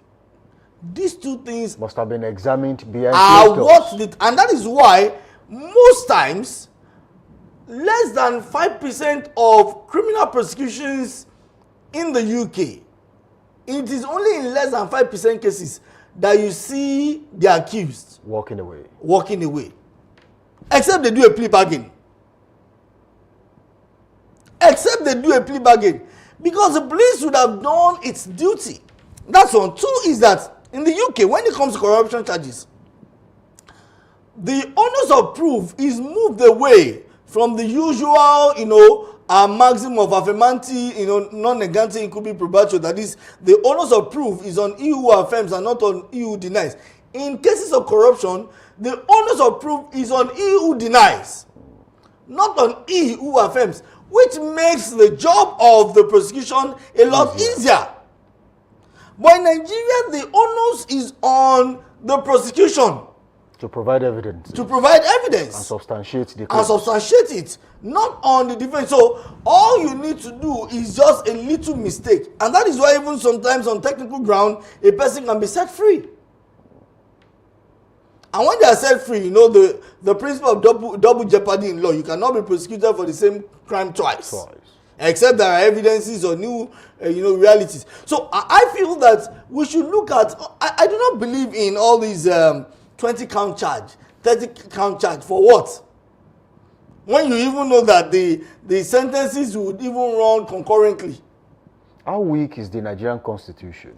These two things must have been examined behind and that is why most times less than 5% of criminal prosecutions in the UK, it is only in less than 5% cases that you see the accused walking away. Except they do a plea bargain. Because the police would have done its duty. That's one. Two is that in the UK, when it comes to corruption charges, the onus of proof is moved away from the usual, maximum of affirmati, non negante incubi probatio. That is, the onus of proof is on he who affirms and not on he who denies. In cases of corruption, the onus of proof is on he who denies, not on he who affirms, which makes the job of the prosecution a lot easier. But in Nigeria, the onus is on the prosecution to provide evidence. And substantiate the claim. And substantiate it, not on the defense. So all you need to do is just a little mistake. And that is why even sometimes on technical ground, a person can be set free. And when they are set free, the principle of double jeopardy in law, you cannot be prosecuted for the same crime twice. Except there are evidences or new, realities. So I feel that we should look at, I do not believe in all these 20-count charge, 30-count charge. For what? When you even know that the sentences would even run concurrently. How weak is the Nigerian Constitution?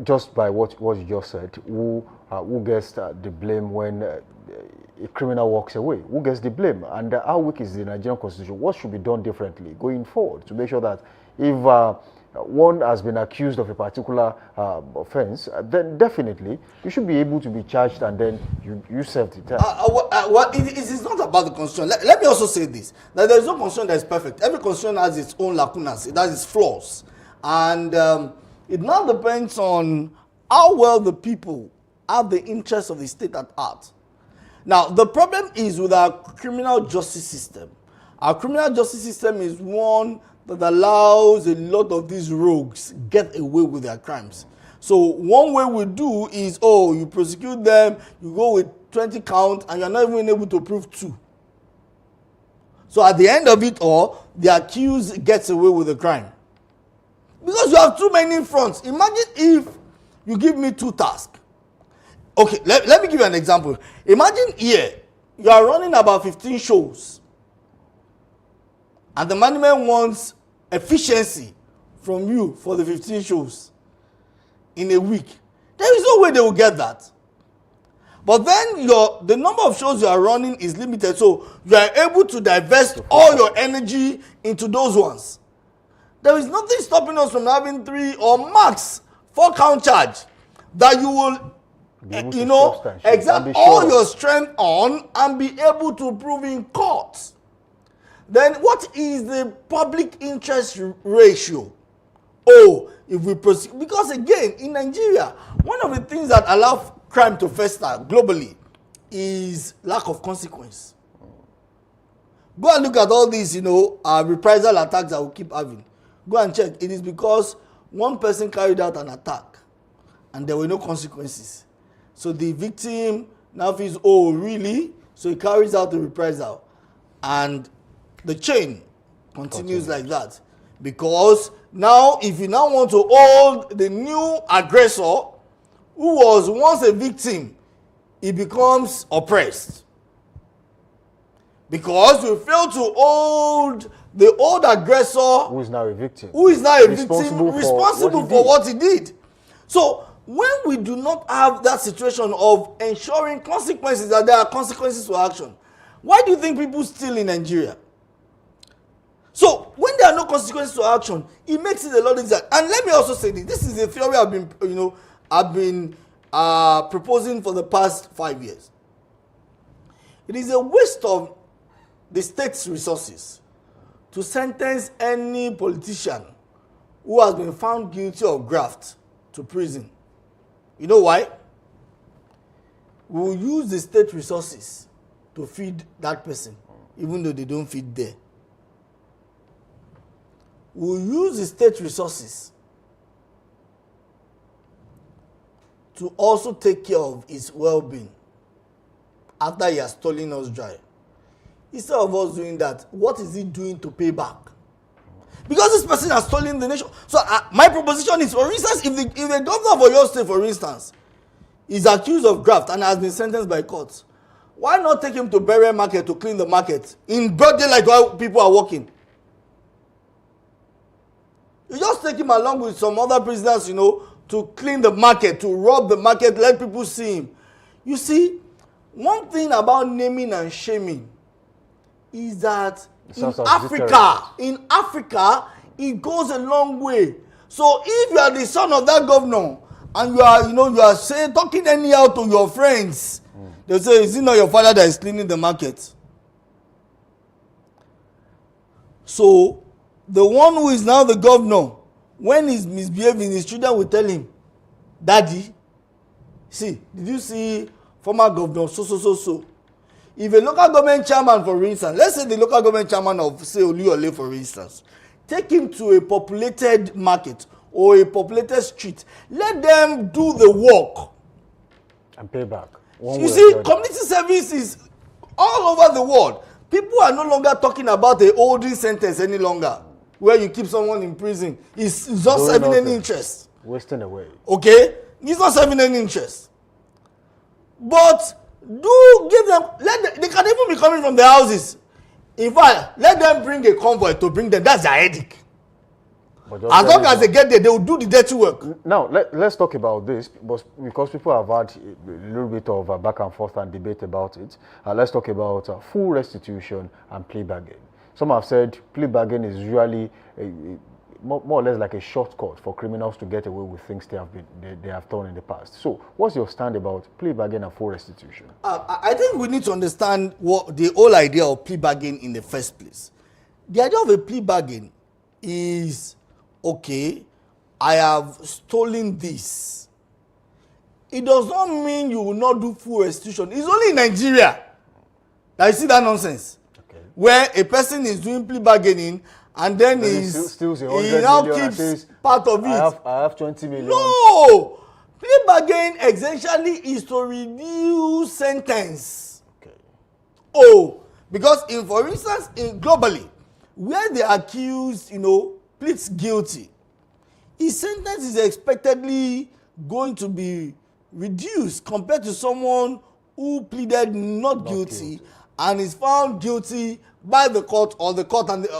Just by what you just said, who gets the blame when a criminal walks away? Who gets the blame? And how weak is the Nigerian Constitution? What should be done differently going forward to make sure that if one has been accused of a particular offense, then definitely you should be able to be charged and then you serve the time. It is not about the constitution. Let me also say this, that there is no constitution that is perfect. Every constitution has its own lacunas, it has its flaws. And it now depends on how well the people have the interests of the state at heart. Now, the problem is with our criminal justice system. Our criminal justice system is one that allows a lot of these rogues get away with their crimes. So one way we do is, you prosecute them, you go with 20 counts, and you're not even able to prove 2. So at the end of it all, the accused gets away with the crime. Because you have too many fronts. Imagine if you give me 2 tasks. Okay, let me give you an example. Imagine here, you are running about 15 shows. and the management wants efficiency from you for the 15 shows in a week, there is no way they will get that. But then the number of shows you are running is limited, so you are able to divest all your energy into those ones. There is nothing stopping us from having 3 or max 4 count charge that you will, exert all your strength on and be able to prove in court. Then what is the public interest ratio? Oh, if we proceed, because again, in Nigeria, one of the things that allow crime to fester globally is lack of consequence. Go and look at all these, reprisal attacks that we keep having. Go and check. It is because one person carried out an attack and there were no consequences. So the victim now feels, oh, really? So he carries out the reprisal. And the chain continues like that. Because now, if you now want to hold the new aggressor, who was once a victim, he becomes oppressed. Because you fail to hold the old aggressor, who is now a victim, responsible for what he did. So when we do not have that situation of ensuring consequences, that there are consequences to action, why do you think people steal in Nigeria? So when there are no consequences to action, it makes it a lot easier. And let me also say this: this is a theory I've been proposing for the past 5 years. It is a waste of the state's resources to sentence any politician who has been found guilty of graft to prison. You know why? We will use the state resources to feed that person, even though they don't feed there. We will use the state resources to also take care of his well-being after he has stolen us dry. Instead of us doing that, what is he doing to pay back? Because this person has stolen the nation. So my proposition is, for instance, if the governor of Oyo State, for instance, is accused of graft and has been sentenced by courts, why not take him to Burial Market to clean the market in broad daylight while people are working? You just take him along with some other prisoners, to clean the market, to rub the market, let people see him. You see, one thing about naming and shaming is that in Africa, it goes a long way. So if you are the son of that governor and you are saying, talking anyhow to your friends, they'll say, is it not your father that is cleaning the market? So the one who is now the governor, when he's misbehaving, his children will tell him, Daddy, see, did you see former governor so? If a local government chairman, for instance, let's say the local government chairman of, say, Oluyole, for instance, take him to a populated market or a populated street, let them do the work and pay back. You see, community service is all over the world. People are no longer talking about a holding sentence any longer, where you keep someone in prison. It's not serving any interest. Wasting away. Okay? It's not serving any interest. But do give them, they can even be coming from their houses. In fact, let them bring a convoy to bring them. That's their headache. As long as they get there, they will do the dirty work. Now, let's talk about this, because people have had a little bit of a back and forth and debate about it. Let's talk about full restitution and plea bargain. Some have said plea bargain is usually more or less like a shortcut for criminals to get away with things they have done in the past. So, what's your stand about plea bargain and full restitution? I think we need to understand what the whole idea of plea bargain in the first place. The idea of a plea bargain is, okay, I have stolen this. It does not mean you will not do full restitution. It's only in Nigeria that you see that nonsense. Okay. Where a person is doing plea bargaining and then he now keeps part of it. I have 20 million. No! Plea bargain essentially is to reduce sentence. Okay. Oh, because for instance, globally, where the accused, pleads guilty, his sentence is expectedly going to be reduced compared to someone who pleaded not guilty and is found guilty by the court or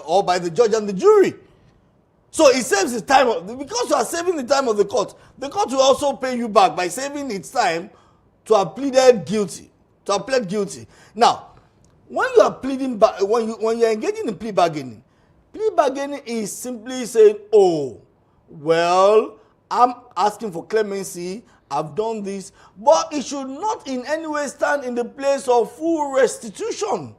or by the judge and the jury. So it saves the time because you are saving the time of the court will also pay you back by saving its time to have pleaded guilty, Now, when you are pleading when you are engaging in plea bargaining is simply saying, oh, well, I'm asking for clemency, I've done this, but it should not in any way stand in the place of full restitution.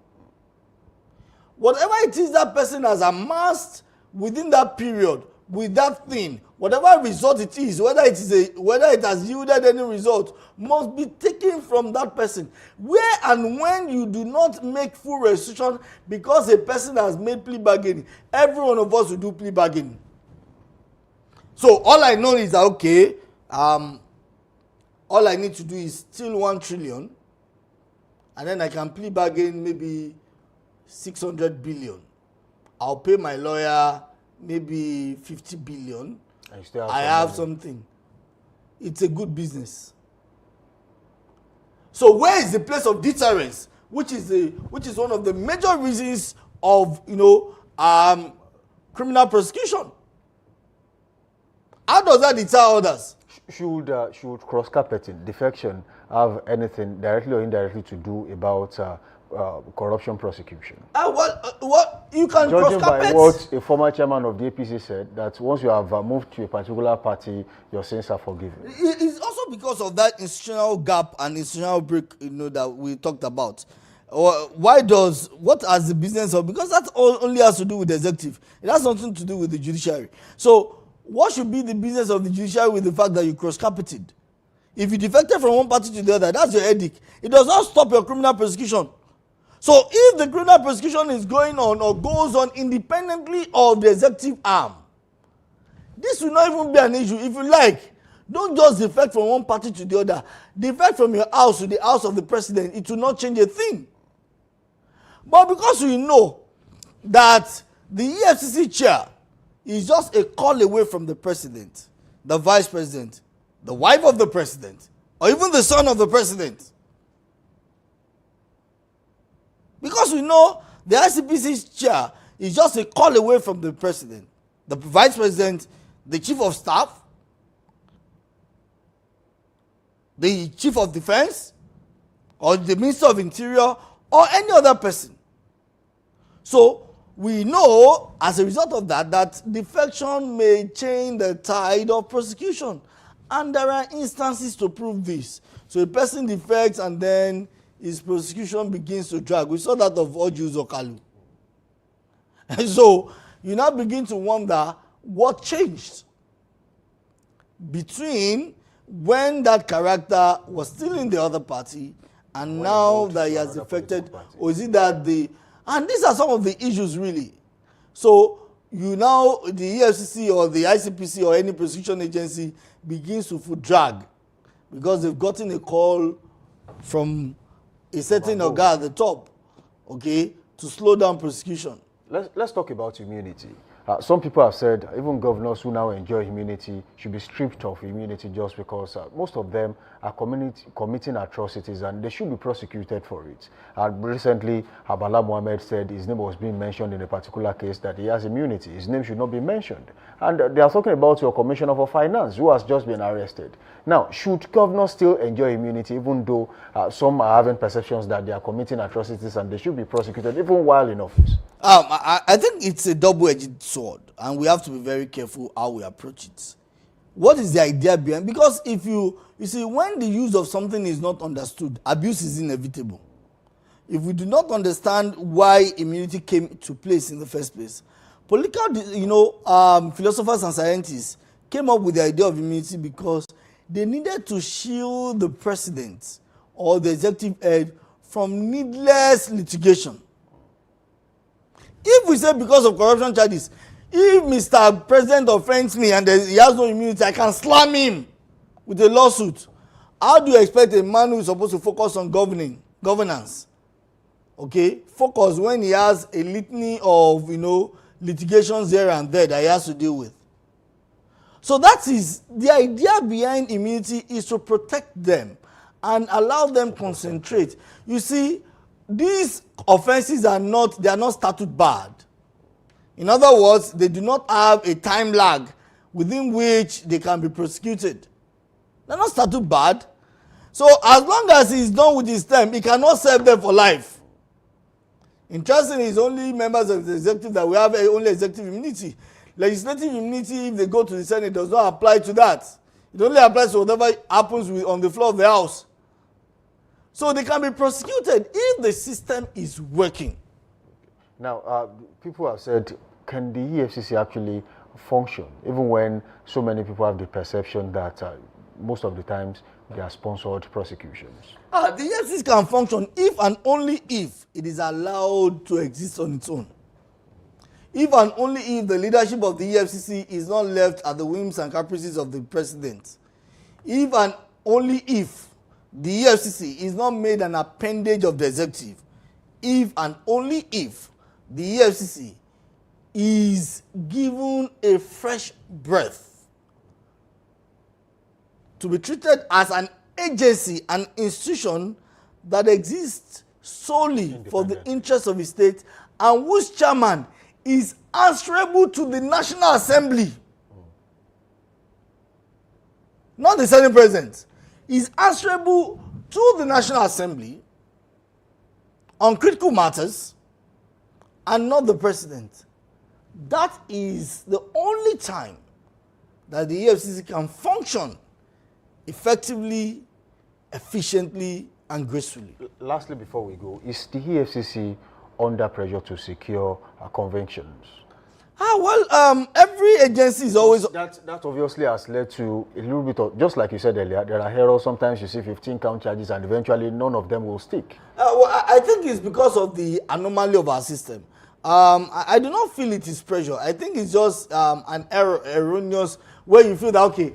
Whatever it is that person has amassed within that period, with that thing, whatever result it is, whether it has yielded any result, must be taken from that person. Where and when you do not make full restitution because a person has made plea bargaining, every one of us will do plea bargaining. So all I know is that, okay, all I need to do is steal 1 trillion, and then I can plea bargain maybe 600 billion. I'll pay my lawyer maybe 50 billion. I have something. It's a good business. So where is the place of deterrence, which is one of the major reasons of criminal prosecution? How does that deter others? Should cross-carpeting, defection, have anything directly or indirectly to do about corruption prosecution? What you can judging cross-carpet. by what a former chairman of the APC said, that once you have moved to a particular party, your sins are forgiven. It's also because of that institutional gap and institutional break, that we talked about. What has the business of? Because that only has to do with the executive. It has nothing to do with the judiciary. So what should be the business of the judiciary with the fact that you cross-carpeted? If you defected from one party to the other, that's your headache. It does not stop your criminal prosecution. So if the criminal prosecution is going on or goes on independently of the executive arm, this will not even be an issue. If you like, don't just defect from one party to the other. Defect from your house to the house of the president. It will not change a thing. But because we know that the EFCC chair is just a call away from the president, the vice president, the wife of the president, or even the son of the president. Because we know the ICPC's chair is just a call away from the president, the vice president, the chief of staff, the chief of defense, or the minister of interior, or any other person. So we know as a result of that defection may change the tide of prosecution. And there are instances to prove this. So a person defects and then his prosecution begins to drag. We saw that of Ojus Okalu. And so you now begin to wonder what changed between when that character was still in the other party and when now that he has defected, or is it that and these are some of the issues really. So the EFCC or the ICPC or any prosecution agency begins to drag because they've gotten a call from a certain Oga at the top, okay, to slow down prosecution. Let's talk about immunity. Some people have said even governors who now enjoy immunity should be stripped of immunity just because most of them are committing atrocities and they should be prosecuted for it. Recently, Abala Mohammed said his name was being mentioned in a particular case that he has immunity. His name should not be mentioned. And they are talking about your Commissioner for Finance who has just been arrested. Now, should governors still enjoy immunity even though some are having perceptions that they are committing atrocities and they should be prosecuted even while in office? I think it's a double-edged sword, and we have to be very careful how we approach it. What is the idea behind? Because if you see, when the use of something is not understood, abuse is inevitable. If we do not understand why immunity came to place in the first place, philosophers and scientists came up with the idea of immunity because they needed to shield the president or the executive head from needless litigation. If we say because of corruption charges, if Mr. President offends me and he has no immunity, I can slam him with a lawsuit. How do you expect a man who is supposed to focus on governance, okay, focus when he has a litany of, litigations here and there that he has to deal with? So that is the idea behind immunity, is to protect them and allow them concentrate. You see, these offenses are not statute barred. In other words, they do not have a time lag within which they can be prosecuted. They're not statute barred. So as long as he's done with his term, he cannot serve them for life. Interestingly, it's only members of the executive that we have only executive immunity. Legislative immunity, if they go to the Senate, does not apply to that. It only applies to whatever happens on the floor of the House. So they can be prosecuted if the system is working. Now, people have said, can the EFCC actually function, even when so many people have the perception that most of the times they are sponsored prosecutions? The EFCC can function if and only if it is allowed to exist on its own. If and only if the leadership of the EFCC is not left at the whims and caprices of the president. If and only if the EFCC is not made an appendage of the executive. If and only if the EFCC is given a fresh breath to be treated as an agency, an institution that exists solely for the interests of the state and whose chairman is answerable to the National Assembly. Not the Senate President. Is answerable to the National Assembly on critical matters and not the President. That is the only time that the EFCC can function effectively, efficiently, and gracefully. Lastly, before we go, is the EFCC under pressure to secure conventions? Every agency is always... That obviously has led to a little bit of, just like you said earlier, there are errors. Sometimes you see 15 count charges and eventually none of them will stick. I think it's because of the anomaly of our system. I do not feel it is pressure. I think it's just an erroneous, where you feel that, okay,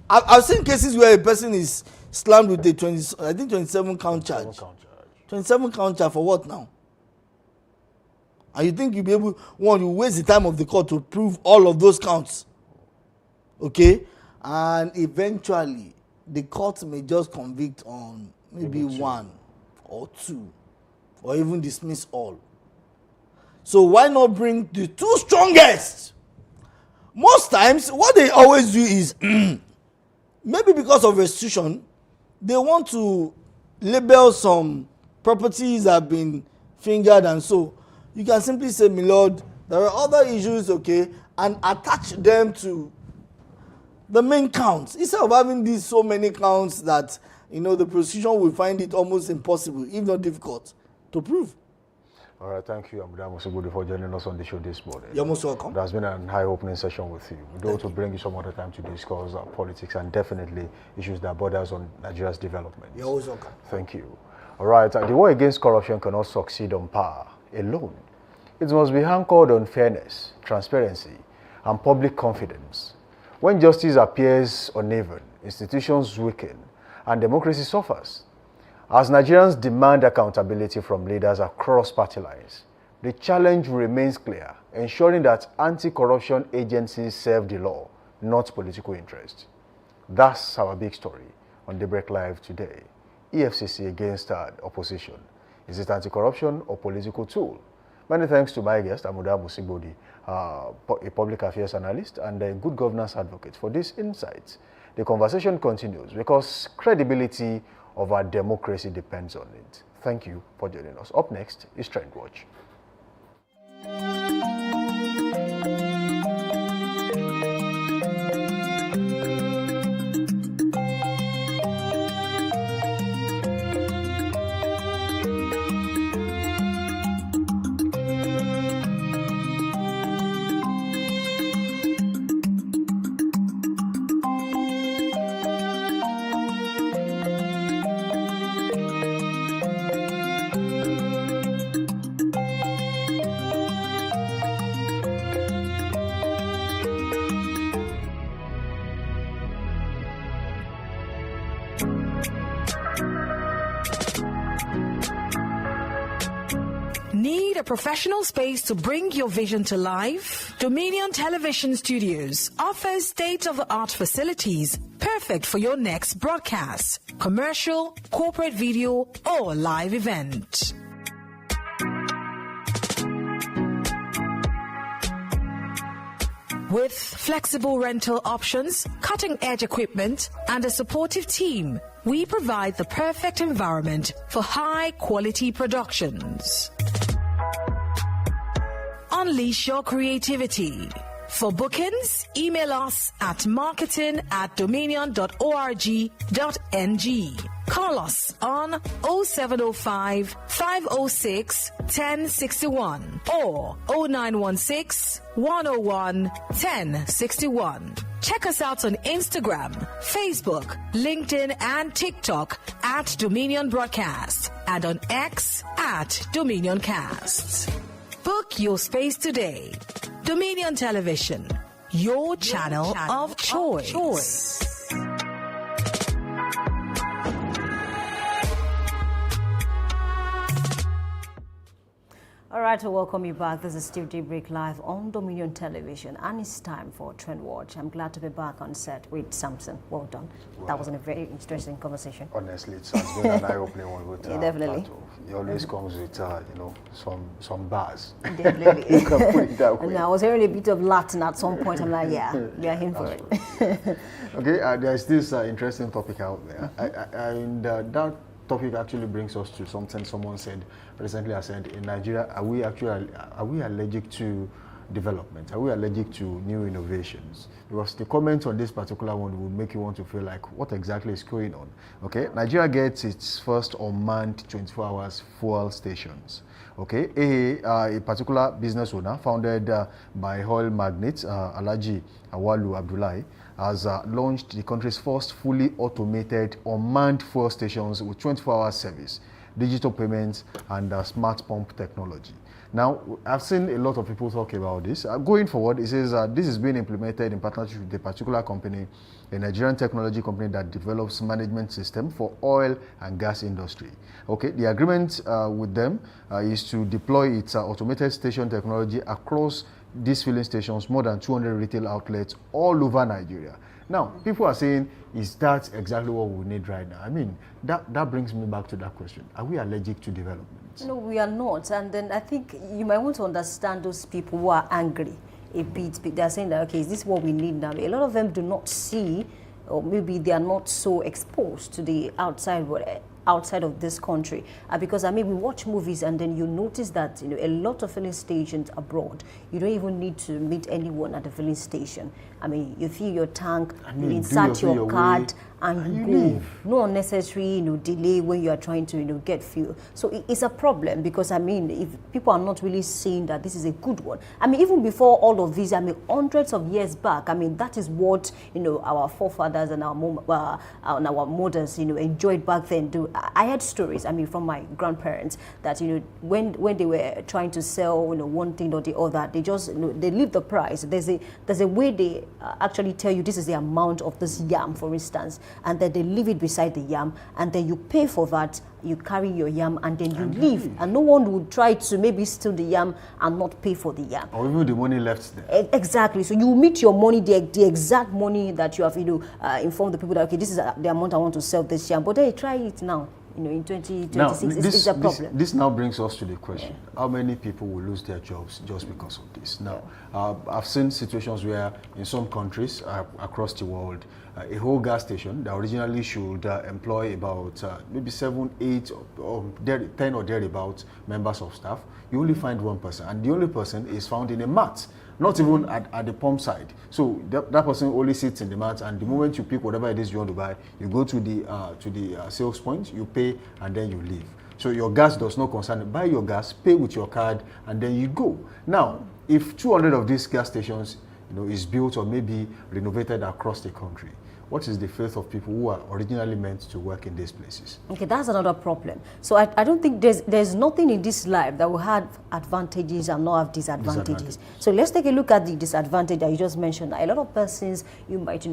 I've seen cases where a person is slammed with a 27 count charge. 27 count charge for what now? And you think you'll be able, you waste the time of the court to prove all of those counts. Okay? And eventually, the court may just convict on maybe one or two, or even dismiss all. So why not bring the two strongest? Most times, what they always do is, maybe because of restitution, they want to label some properties that have been fingered, and so you can simply say, my lord, there are other issues, okay, and attach them to the main counts. Instead of having these so many counts that, the prosecution will find it almost impossible, if not difficult, to prove. All right, thank you, Amuda Musibudi, for joining us on the show this morning. You're most welcome. It has been an eye-opening session with you. We'd also bring you some other time to discuss politics and definitely issues that borders on Nigeria's development. You're always welcome. Thank you. All right, the war against corruption cannot succeed on power alone. It must be anchored on fairness, transparency, and public confidence. When justice appears uneven, institutions weaken, and democracy suffers. As Nigerians demand accountability from leaders across party lines, the challenge remains clear, ensuring that anti-corruption agencies serve the law, not political interest. That's our big story on Daybreak Live today. EFCC against opposition. Is it anti-corruption or political tool? Many thanks to my guest, Amuda Musibodi, a public affairs analyst and a good governance advocate, for these insights. The conversation continues because credibility of our democracy depends on it. Thank you for joining us. Up next is Trend Watch. a professional space to bring your vision to life? Dominion Television Studios offers state-of-the-art facilities perfect for your next broadcast, commercial, corporate video, or live event. With flexible rental options, cutting-edge equipment, and a supportive team, we provide the perfect environment for high-quality productions. Unleash your creativity. For bookings, email us at marketing@dominion.org.ng. Call us on 0705 506 1061 or 0916 101 1061. Check us out on Instagram, Facebook, LinkedIn, and TikTok at Dominion Broadcast and on X at Dominion Cast. Book your space today. Dominion Television, your channel of choice. All right, to welcome you back. This is still Daybreak Live on Dominion Television, and it's time for Trend Watch. I'm glad to be back on set with Samson. Well done. Wow. That was a very interesting conversation. Honestly, it has been an eye-opening one with definitely. He always comes with some bars. Definitely. You can put it that way. And I was hearing a bit of Latin at some point. I'm like, yeah, we are in for it. Okay, there's this interesting topic out there, and that topic actually brings us to something someone said recently. I said, in Nigeria, are we allergic to development? Are we allergic to new innovations? Because the comment on this particular one would make you want to feel like, what exactly is going on? Okay, Nigeria gets its first unmanned 24 hours fuel stations. Okay, a particular business owner founded by oil magnate Alhaji Awalu Abdullahi has launched the country's first fully automated unmanned fuel stations with 24-hour service, digital payments, and smart pump technology. Now, I've seen a lot of people talk about this. Going forward, it says this is being implemented in partnership with a particular company, a Nigerian technology company that develops management system for oil and gas industry. Okay, the agreement with them is to deploy its automated station technology across these filling stations, more than 200 retail outlets all over Nigeria. Now, people are saying, is that exactly what we need right now? I mean, that brings me back to that question. Are we allergic to development? No, we are not. And then I think you might want to understand those people who are angry a bit. They're saying that, okay, is this what we need now? A lot of them do not see, or maybe they are not so exposed to the outside world, outside of this country, because I mean, we watch movies and then you notice that a lot of filling stations abroad, you don't even need to meet anyone at the filling station. I mean, you fill your tank, you insert your card, and you go. Leave. No unnecessary delay when you are trying to get fuel. So it's a problem, because I mean, if people are not really seeing that this is a good one. I mean, even before all of this, I mean, hundreds of years back, I mean, that is what our forefathers and our mothers enjoyed back then. I heard stories, I mean, from my grandparents that when they were trying to sell one thing or the other, they just they leave the price. There's a way they actually tell you this is the amount of this yam, for instance, and then they leave it beside the yam, and then you pay for that. You carry your yam and then you leave, and no one would try to maybe steal the yam and not pay for the yam. Or even the money left there. Exactly. So you meet your money, the exact money that you have informed the people that, okay, this is the amount I want to sell this yam, but they try it now. In 2026, it's a problem. This now brings us to the question: how many people will lose their jobs just because of this? Now, I've seen situations where in some countries across the world, a whole gas station that originally should employ about maybe 7, 8, or 10 or thereabouts members of staff, you only find one person, and the only person is found in a mat. Not even at the pump side. So that person only sits in the mat, and the moment you pick whatever it is you want to buy, you go to the sales point, you pay, and then you leave. So your gas does not concern you. Buy your gas, pay with your card, and then you go. Now, if 200 of these gas stations is built or maybe renovated across the country, what is the faith of people who are originally meant to work in these places? Okay, that's another problem. So I don't think there's nothing in this life that will have advantages and not have disadvantages. So let's take a look at the disadvantage that you just mentioned. A lot of persons you might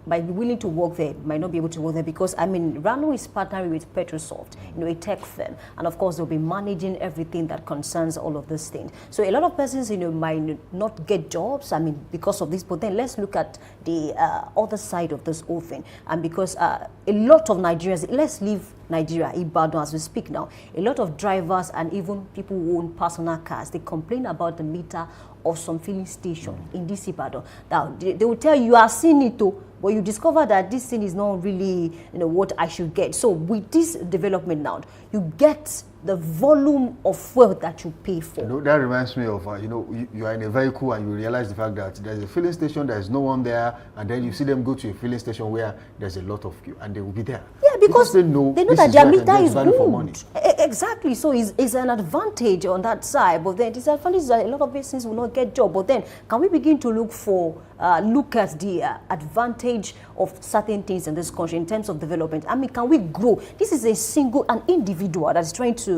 might be willing to work there, might not be able to work there because, I mean, Rano is partnering with Petrosoft, a tech firm, and of course they'll be managing everything that concerns all of these things. So a lot of persons, might not get jobs, I mean, because of this, but then let's look at the other side of this whole thing. And because a lot of Nigerians, let's leave Nigeria, Ibadan as we speak now, a lot of drivers and even people who own personal cars, they complain about the meter of some filling station in this Ibadan. Now, they will tell you, you are seeing it too, but you discover that this thing is not really, what I should get. So with this development now, you get the volume of fuel that you pay for. That reminds me of, you are in a vehicle and you realize the fact that there's a filling station, there's no one there, and then you see them go to a filling station where there's a lot of queue, and they will be there. Yeah, because they know that their meter is good. Exactly. So it's an advantage on that side, but then disadvantage is that a lot of persons will not get job. But then, can we begin to look at the advantage of certain things in this country in terms of development? I mean, can we grow? This is an individual that is trying to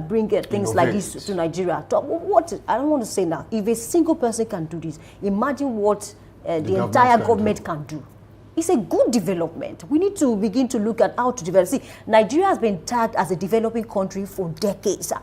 bring things like this to Nigeria. What I don't want to say now, if a single person can do this, imagine what the entire government can do. It's a good development. We need to begin to look at how to develop. See, Nigeria has been tagged as a developing country for decades. No,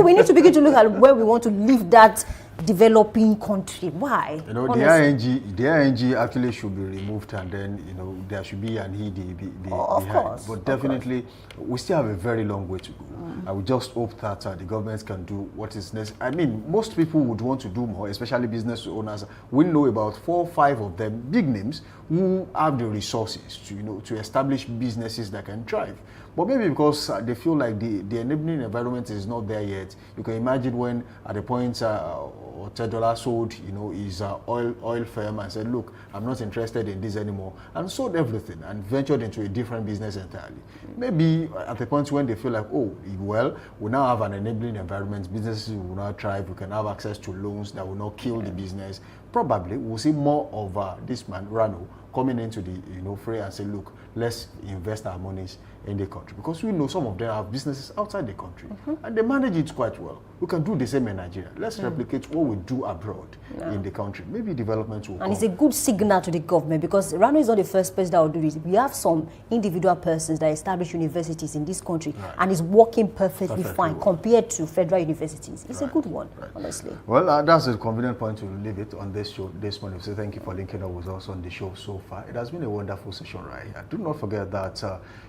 we need to begin to look at where we want to leave that developing country. Why? The ING actually should be removed, and then there should be an ED of course. But definitely, we still have a very long way to go. I would just hope that the government can do what is necessary. I mean, most people would want to do more, especially business owners. We know about 4 or 5 of them, big names, who have the resources to establish businesses that can thrive. But maybe because they feel like the enabling environment is not there yet. You can imagine when at the point $10 sold, his oil firm and said, look, I'm not interested in this anymore, and sold everything and ventured into a different business entirely. Maybe at the point when they feel like, oh, well, we now have an enabling environment, businesses will now thrive, we can have access to loans that will not kill the business. Probably we'll see more of this man, Rano, coming into the fray and say, look, let's invest our monies in the country, because we know some of them have businesses outside the country and they manage it quite well. We can do the same in Nigeria. Let's replicate what we do abroad in the country. Maybe development will come. It's a good signal to the government, because Rano is not the first person that will do this. We have some individual persons that establish universities in this country and is working perfectly fine compared to federal universities. It's a good one, honestly. Well, that's a convenient point to leave it on this show this morning. So thank you for linking up with us on the show so far. It has been a wonderful session, right? Do not forget that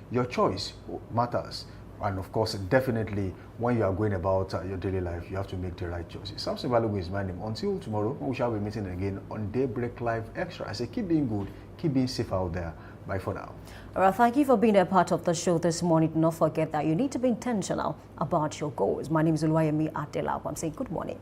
your choice matters. And of course, definitely, when you are going about your daily life, you have to make the right choices. Samson Balogun is my name. Until tomorrow, we shall be meeting again on Daybreak Live Extra. I say keep being good, keep being safe out there. Bye for now. All right, thank you for being a part of the show this morning. Do not forget that you need to be intentional about your goals. My name is Oluwayemi Adelap. I'm saying good morning.